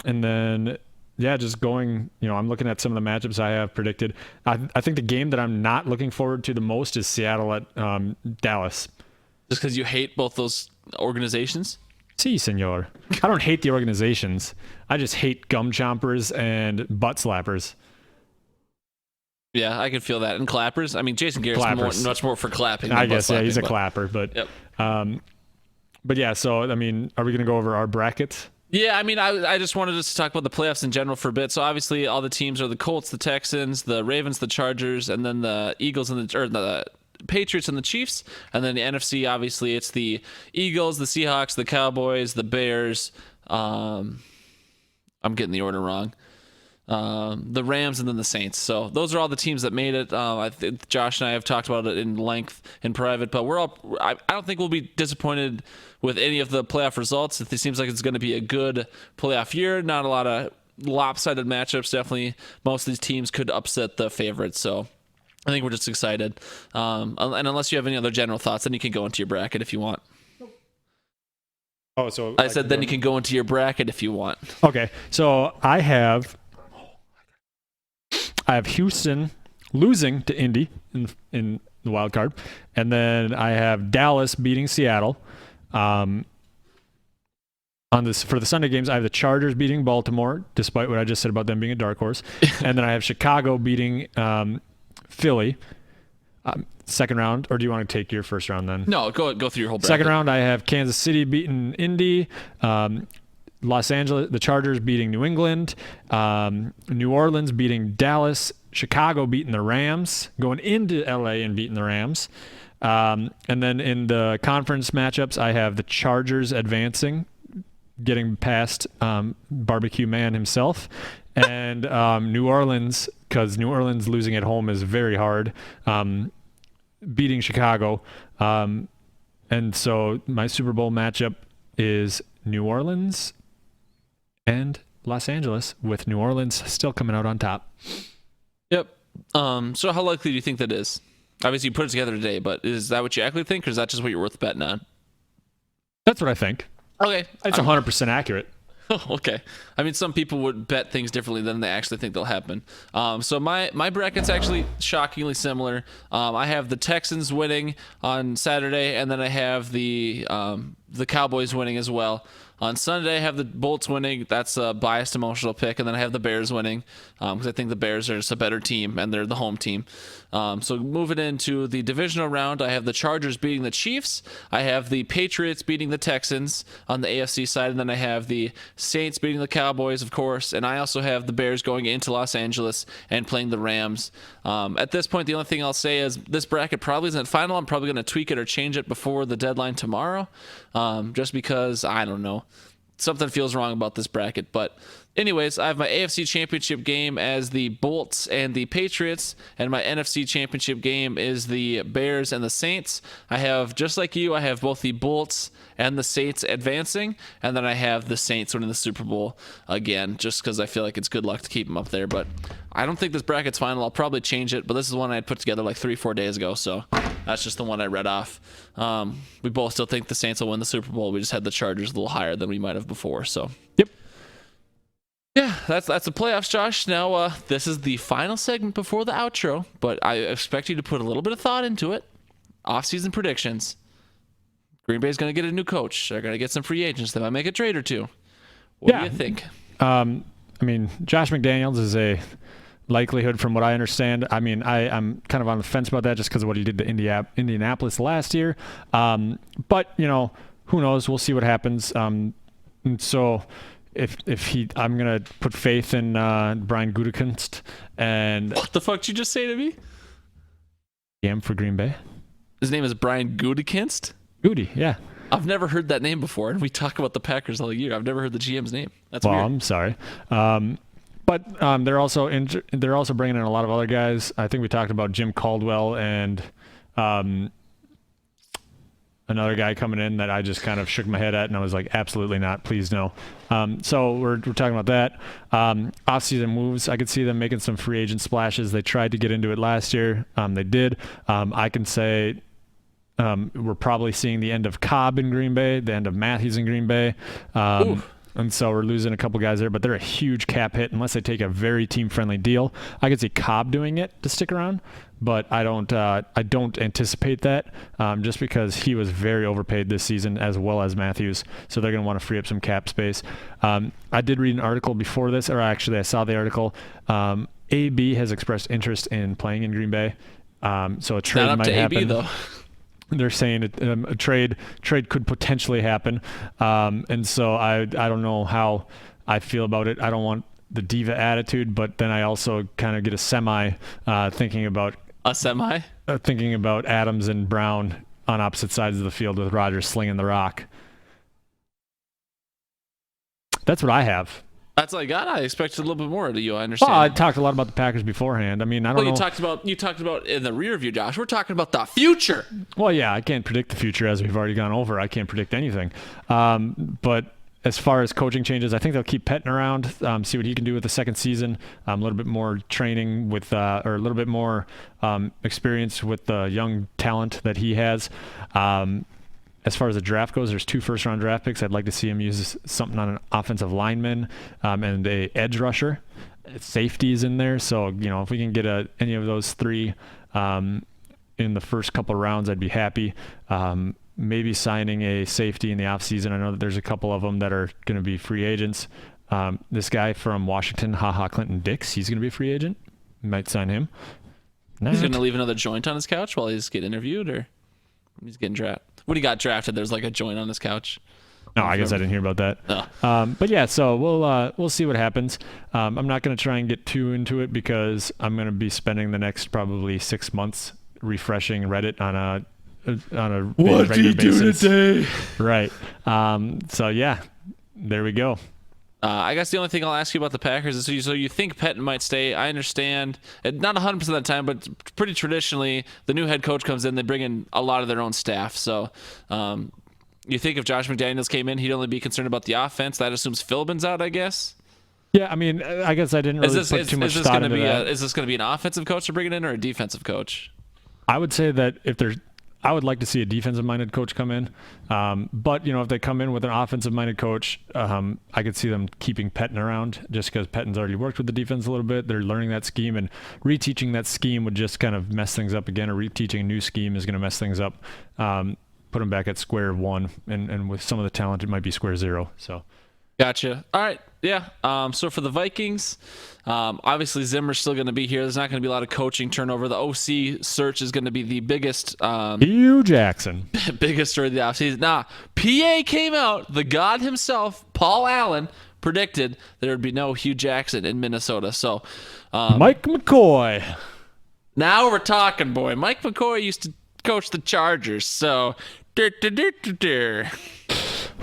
then, yeah, just going, you know, I'm looking at some of the matchups I have predicted. I think the game that I'm not looking forward to the most is Seattle at Dallas. Just because you hate both those organizations? Si, senor. I don't hate the organizations. I just hate gum chompers and butt slappers. Yeah, I can feel that. And clappers. I mean, Jason Garrett's much more for clapping. I guess, yeah, he's a clapper. But, yep. But yeah, so, I mean, are we going to go over our brackets? Yeah, I mean, I just wanted us to talk about the playoffs in general for a bit. So obviously, all the teams are the Colts, the Texans, the Ravens, the Chargers, and then the Eagles and the Patriots and the Chiefs. And then the NFC, obviously, it's the Eagles, the Seahawks, the Cowboys, the Bears. I'm getting the order wrong. The Rams, and then the Saints. So those are all the teams that made it. I think Josh and I have talked about it in length in private, but I don't think we'll be disappointed with any of the playoff results. It seems like it's going to be a good playoff year. Not a lot of lopsided matchups. Definitely most of these teams could upset the favorites. So I think we're just excited. And unless you have any other general thoughts, then you can go into your bracket if you want. Oh, so I said then you can go into your bracket if you want. Okay, so I have Houston losing to Indy in the wild card, and then I have Dallas beating Seattle. For the Sunday games, I have the Chargers beating Baltimore, despite what I just said about them being a dark horse, and then I have Chicago beating Philly. Second round, or do you want to take your first round then? No, go through your whole bracket. Second round, I have Kansas City beating Indy. Los Angeles, the Chargers beating New England, New Orleans beating Dallas, Chicago beating the Rams, going into LA and beating the Rams. And then in the conference matchups, I have the Chargers advancing, getting past Barbecue Man himself, and New Orleans, because New Orleans losing at home is very hard, beating Chicago. And so my Super Bowl matchup is New Orleans and Los Angeles, with New Orleans still coming out on top. Yep. So how likely do you think that is? Obviously, you put it together today, but is that what you actually think, or is that just what you're worth betting on? That's what I think. Okay. It's 100% accurate. Okay. I mean, some people would bet things differently than they actually think they'll happen. So my bracket's actually shockingly similar. I have the Texans winning on Saturday, and then I have the Cowboys winning as well. On Sunday, I have the Bolts winning. That's a biased emotional pick. And then I have the Bears winning because I think the Bears are just a better team, and they're the home team. So moving into the divisional round, I have the Chargers beating the Chiefs. I have the Patriots beating the Texans on the AFC side. And then I have the Saints beating the Cowboys, of course. And I also have the Bears going into Los Angeles and playing the Rams. At this point, the only thing I'll say is this bracket probably isn't final. I'm probably going to tweak it or change it before the deadline tomorrow, just because, I don't know, something feels wrong about this bracket. But anyways, I have my AFC Championship game as the Bolts and the Patriots, and my NFC Championship game is the Bears and the Saints. I have, just like you, I have both the Bolts and the Saints advancing, and then I have the Saints winning the Super Bowl again, just because I feel like it's good luck to keep them up there. But I don't think this bracket's final. I'll probably change it, but this is one I had put together like 3-4 days ago, so That's just the one I read off. We both still think the Saints will win the Super Bowl. We just had the Chargers a little higher than we might have before. So Yep. Yeah, that's the playoffs, Josh. Now, this is the final segment before the outro, but I expect you to put a little bit of thought into it. Off-season predictions. Green Bay's going to get a new coach. They're going to get some free agents. They might make a trade or two. What do you think? I mean, Josh McDaniels is a likelihood from what I understand. I mean, I'm kind of on the fence about that just because of what he did to Indianapolis last year. But, you know, who knows? We'll see what happens. So I'm going to put faith in Brian Gutekunst. And what the fuck did you just say to me? GM for Green Bay. His name is Brian Gutekunst? Goody, yeah. I've never heard that name before, and we talk about the Packers all year. I've never heard the GM's name. That's weird. I'm sorry. But they're also bringing in a lot of other guys. I think we talked about Jim Caldwell and another guy coming in that I just kind of shook my head at, and I was like, absolutely not, please no. So we're talking about that. Off-season moves, I could see them making some free agent splashes. They tried to get into it last year. They did. I can say we're probably seeing the end of Cobb in Green Bay, the end of Matthews in Green Bay. And so we're losing a couple guys there, but they're a huge cap hit unless they take a very team-friendly deal. I could see Cobb doing it to stick around, but I don't anticipate that just because he was very overpaid this season as well as Matthews. So they're going to want to free up some cap space. I did read an article before this, or actually I saw the article. AB has expressed interest in playing in Green Bay. So a trade might happen. AB, though. They're saying a trade could potentially happen, and so I don't know how I feel about it. I don't want the diva attitude, but then I also kind of get a semi thinking about thinking about Adams and Brown on opposite sides of the field with Rodgers slinging the rock. That's what I have. That's all I got. I expected a little bit more out of you. I understand. Well, I talked a lot about the Packers beforehand. I mean, I don't know. You talked about in the rear view, Josh. We're talking about the future. Well, yeah, I can't predict the future as we've already gone over. I can't predict anything. But as far as coaching changes, I think they'll keep Pettin around, see what he can do with the second season. A little bit more training with, or a little bit more experience with the young talent that he has. As far as the draft goes, there's 2 first-round draft picks. I'd like to see him use something on an offensive lineman and a edge rusher. Safeties in there. So, you know, if we can get any of those 3 in the first couple of rounds, I'd be happy. Maybe signing a safety in the offseason. I know that there's a couple of them that are going to be free agents. This guy from Washington, Clinton Dix, he's going to be a free agent. Might sign him. He's going to leave another joint on his couch while he's getting interviewed, or he's getting drafted? When he got drafted, there's like a joint on his couch. No, I guess I didn't hear about that. Oh. But yeah, so we'll see what happens. I'm not going to try and get too into it because I'm going to be spending the next probably 6 months refreshing Reddit on a what regular basis. Do today? Right. So yeah, there we go. I guess the only thing I'll ask you about the Packers is so you think Pettin might stay. I understand, not 100% of the time, but pretty traditionally, the new head coach comes in, they bring in a lot of their own staff. So you think if Josh McDaniels came in, he'd only be concerned about the offense. That assumes Philbin's out, I guess? Yeah, I mean, I guess I didn't really put too much thought into that. Is this going to be an offensive coach to bring it in or a defensive coach? I would say that I would like to see a defensive-minded coach come in. But, you know, if they come in with an offensive-minded coach, I could see them keeping Pettin around just because Pettin's already worked with the defense a little bit. They're learning that scheme, and reteaching that scheme would just kind of mess things up again, or reteaching a new scheme is going to mess things up. Put them back at square one, and with some of the talent, it might be square zero. So, gotcha. All right. Yeah. So for the Vikings, obviously Zimmer's still going to be here. There's not going to be a lot of coaching turnover. The OC search is going to be the biggest. Hugh Jackson. Biggest story of the offseason. PA came out. The god himself, Paul Allen, predicted there would be no Hugh Jackson in Minnesota. So, Mike McCoy. Now we're talking, boy. Mike McCoy used to coach the Chargers. So,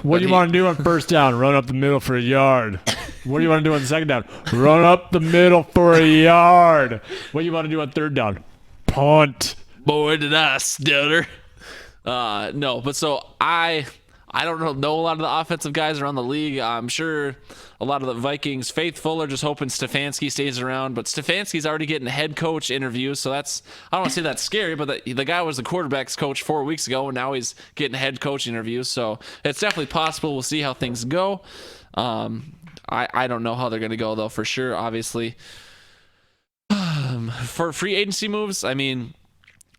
what do you want to do on first down? Run up the middle for a yard. What do you want to do on second down? Run up the middle for a yard. What do you want to do on third down? Punt. Boy, did I stutter. No, but so I I don't know a lot of the offensive guys around the league. I'm sure a lot of the Vikings faithful are just hoping Stefanski stays around, but Stefanski's already getting head coach interviews, so I don't want to say that's scary, but the guy was the quarterback's coach 4 weeks ago, and now he's getting head coach interviews, so it's definitely possible. We'll see how things go. I don't know how they're going to go, though, for sure, obviously. For free agency moves, I mean,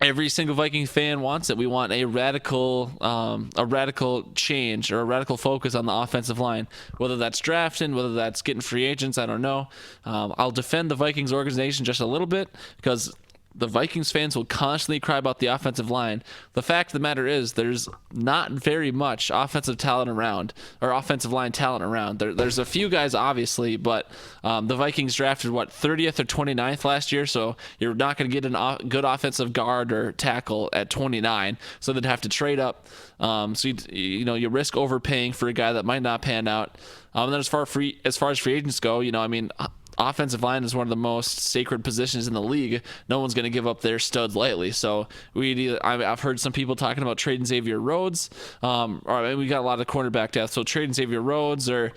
every single Viking fan wants it. We want a radical change or a radical focus on the offensive line, whether that's drafting, whether that's getting free agents. I don't know. I'll defend the Vikings organization just a little bit because the Vikings fans will constantly cry about the offensive line. The fact of the matter is there's not very much offensive talent around, or offensive line talent around. There's a few guys, obviously, but the Vikings drafted, 30th or 29th last year, so you're not going to get a good offensive guard or tackle at 29, so they'd have to trade up. So you risk overpaying for a guy that might not pan out. And then as far as free agents go, offensive line is one of the most sacred positions in the league. No one's going to give up their studs lightly. So I've heard some people talking about trading Xavier Rhodes. We got a lot of cornerback depth. So trading Xavier Rhodes or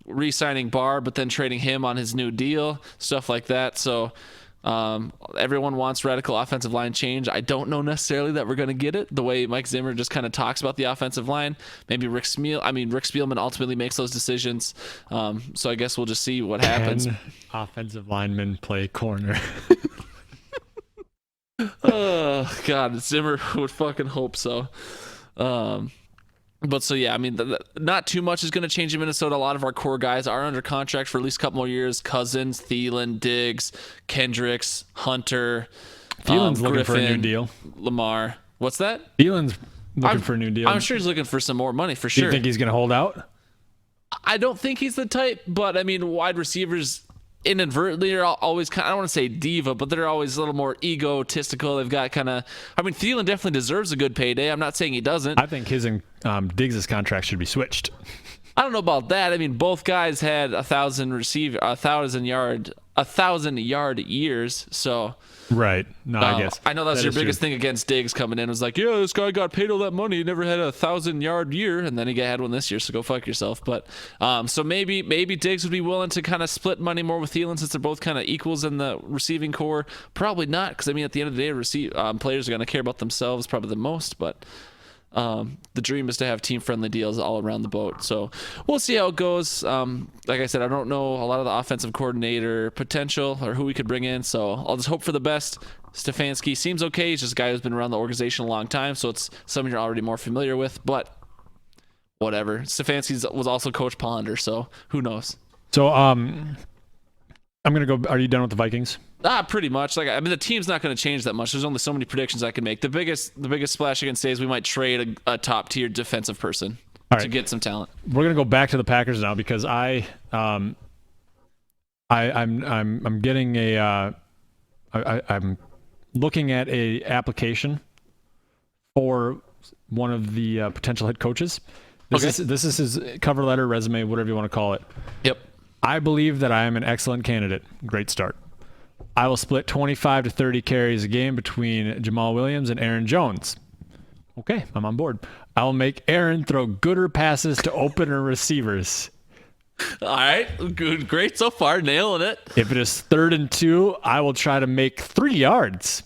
re-signing Barr, but then trading him on his new deal, stuff like that. So everyone wants radical offensive line change. I don't know necessarily that we're going to get it the way Mike Zimmer just kind of talks about the offensive line. Maybe Rick Spielman ultimately makes those decisions. So I guess we'll just see what happens. Can offensive linemen play corner? Oh God, Zimmer would fucking hope so. But so, yeah, not too much is going to change in Minnesota. A lot of our core guys are under contract for at least a couple more years. Cousins, Thielen, Diggs, Kendricks, Hunter, Thielen's looking Griffin, for a new deal. Lamar. What's that? Thielen's looking for a new deal. I'm sure he's looking for some more money for Do sure. you think he's going to hold out? I don't think he's the type, but wide receivers inadvertently are always kind of, I don't want to say diva, but they're always a little more egotistical. They've got Thielen definitely deserves a good payday. I'm not saying he doesn't. I think his and Diggs' contract should be switched. I don't know about that. Both guys had 1,000 yard years. So right. No, I guess I know that's your biggest true. thing against Diggs coming in. It was like, yeah, this guy got paid all that money. He never had a 1,000-yard year, and then he had one this year. So go fuck yourself. But so maybe Diggs would be willing to kind of split money more with Thielen since they're both kind of equals in the receiving core. Probably not, because at the end of the day, players are going to care about themselves probably the most. But the dream is to have team-friendly deals all around the boat. So we'll see how it goes. Like I said, I don't know a lot of the offensive coordinator potential or who we could bring in, so I'll just hope for the best. Stefanski seems okay. He's just a guy who's been around the organization a long time, so it's someone you're already more familiar with, but whatever. Stefanski was also Coach Ponder, so who knows? So I'm going to go. Are you done with the Vikings? Pretty much. The team's not going to change that much. There's only so many predictions I can make. The biggest splash I can say is we might trade a top tier defensive person to get some talent. We're gonna go back to the Packers now because I'm getting I'm looking at a application for one of the potential head coaches. This is his cover letter, resume, whatever you want to call it. Yep. I believe that I am an excellent candidate. Great start. I will split 25 to 30 carries a game between Jamal Williams and Aaron Jones. Okay, I'm on board. I will make Aaron throw gooder passes to opener receivers. All right, good, great so far, nailing it. If it is 3rd and 2, I will try to make 3 yards.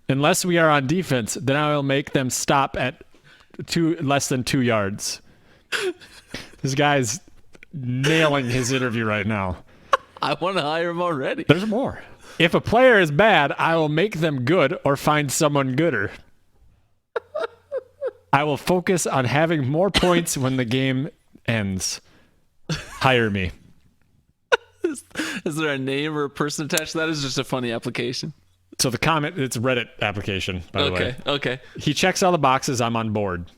Unless we are on defense, then I will make them stop at less than 2 yards. This guy's nailing his interview right now. I want to hire him already. There's more. If a player is bad, I will make them good or find someone gooder. I will focus on having more points when the game ends. Hire me. Is there a name or a person attached to that? Is just a funny application? So the comment, it's a Reddit application, by the way. Okay. He checks all the boxes. I'm on board.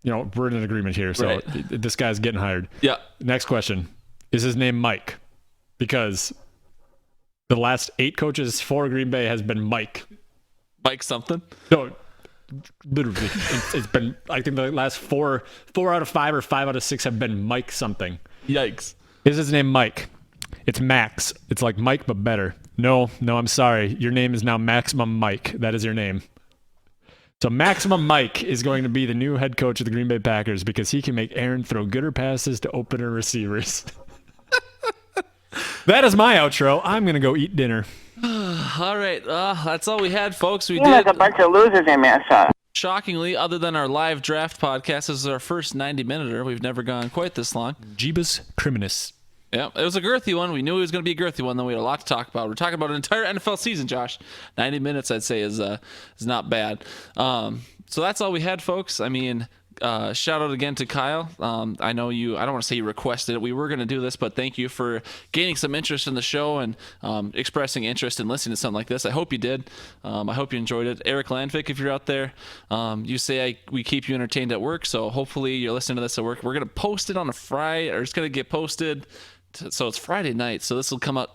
We're in an agreement here. So right. This guy's getting hired. Yeah. Next question. Is his name Mike? Because the last 8 coaches for Green Bay has been Mike. Mike something? No, literally. It's been, I think the last 4 out of 5 or 5 out of 6 have been Mike something. Yikes. Is his name Mike? It's Max. It's like Mike, but better. No, I'm sorry. Your name is now Maximum Mike. That is your name. So Maximum Mike is going to be the new head coach of the Green Bay Packers because he can make Aaron throw gooder passes to opener receivers. That is my outro. I'm going to go eat dinner. All right. That's all we had, folks. We There's did. a bunch of losers in Minnesota. Shockingly, other than our live draft podcast, this is our first 90-minuter. We've never gone quite this long. Jeebus Criminus. Yeah, it was a girthy one. We knew it was going to be a girthy one, though we had a lot to talk about. We're talking about an entire NFL season, Josh. 90 minutes, I'd say, is not bad. So that's all we had, folks. I mean, shout out again to Kyle. I know I don't want to say you requested it. We were going to do this, but thank you for gaining some interest in the show and expressing interest in listening to something like this. I hope you did. I hope you enjoyed it. Eric Landvik, if you're out there, you say we keep you entertained at work, so hopefully you're listening to this at work. We're going to post it on a Friday, or it's going to get posted. So it's Friday night, so this will come out.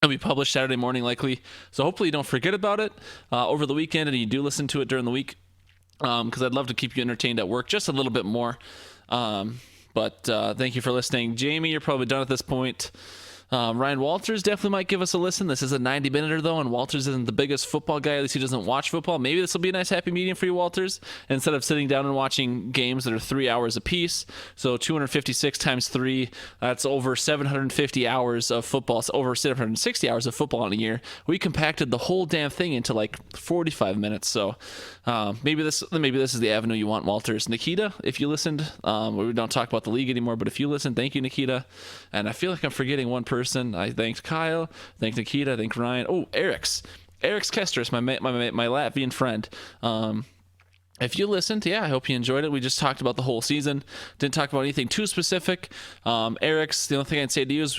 It'll be published Saturday morning likely. So hopefully you don't forget about it over the weekend, and you do listen to it during the week, because I'd love to keep you entertained at work just a little bit more. But thank you for listening. Jamie, you're probably done at this point. Ryan Walters definitely might give us a listen. This is a 90-minuter, though, and Walters isn't the biggest football guy. At least he doesn't watch football. Maybe this will be a nice happy medium for you, Walters, instead of sitting down and watching games that are 3 hours apiece. So 256 times 3, that's over 750 hours of football. It's over 760 hours of football in a year. We compacted the whole damn thing into like 45 minutes. So maybe this is the avenue you want, Walters. Nikita, if you listened, we don't talk about the league anymore, but if you listen, thank you, Nikita. And I feel like I'm forgetting one person. I thanked Kyle, thanked Nikita, thanked Ryan. Oh, Eric's Kestris, my Latvian friend. If you listened, I hope you enjoyed it. We just talked about the whole season. Didn't talk about anything too specific. Eric's, the only thing I'd say to you is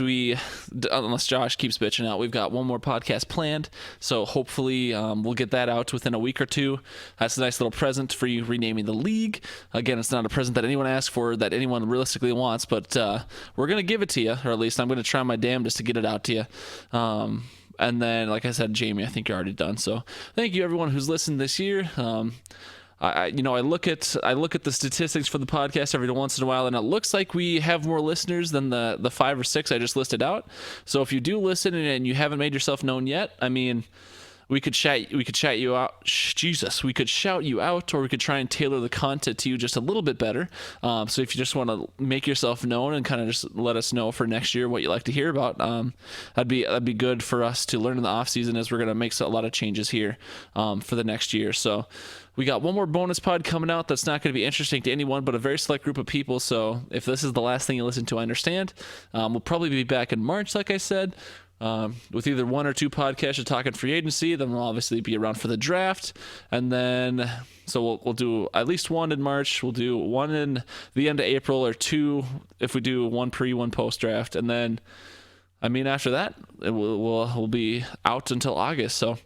unless Josh keeps bitching out, we've got one more podcast planned. So hopefully we'll get that out within a week or two. That's a nice little present for you renaming the league. Again, it's not a present that anyone asked for, that anyone realistically wants, but we're going to give it to you, or at least I'm going to try my damnedest to get it out to you. And then, like I said, Jamie, I think you're already done. So thank you, everyone who's listened this year. I look at the statistics for the podcast every once in a while, and it looks like we have more listeners than the 5 or 6 I just listed out. So if you do listen and you haven't made yourself known yet, I mean, we could shout you out. Jesus, we could shout you out, or we could try and tailor the content to you just a little bit better. So if you just want to make yourself known and kind of just let us know for next year what you like to hear about, that'd be good for us to learn in the off season, as we're gonna make a lot of changes here for the next year. So we got one more bonus pod coming out that's not going to be interesting to anyone but a very select group of people. So if this is the last thing you listen to, I understand. We'll probably be back in March, like I said, with either 1 or 2 podcasts of talking free agency. Then we'll obviously be around for the draft, and then so we'll do at least 1 in March. We'll do 1 in the end of April, or 2 if we do 1 pre, 1 post draft, and then I mean after that we'll be out until August. So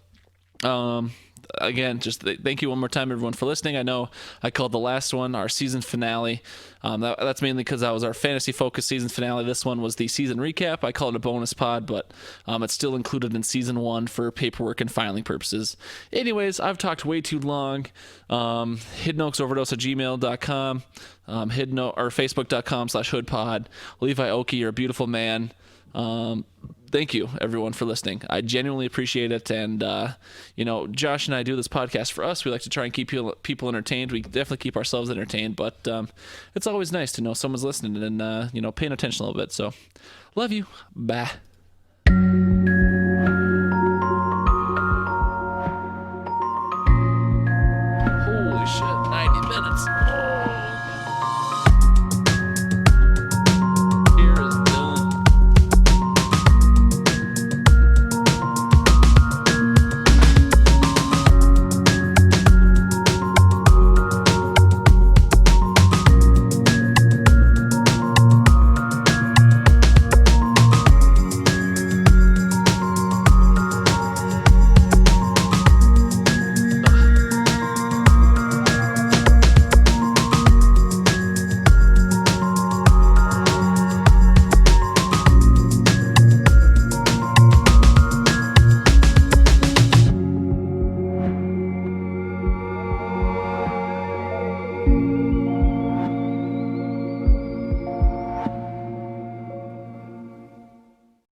again, just thank you one more time, everyone, for listening. I know I called the last one our season finale. That's mainly because that was our fantasy focused season finale. This one was the season recap. I call it a bonus pod, but it's still included in season 1 for paperwork and filing purposes. Anyways, I've talked way too long. HiddenOaksOverdose@gmail.com, or Facebook.com/hoodpod. Levi Oki, you're a beautiful man. Thank you, everyone, for listening. I genuinely appreciate it. And, Josh and I do this podcast for us. We like to try and keep people entertained. We definitely keep ourselves entertained. But it's always nice to know someone's listening and, paying attention a little bit. So, love you. Bye.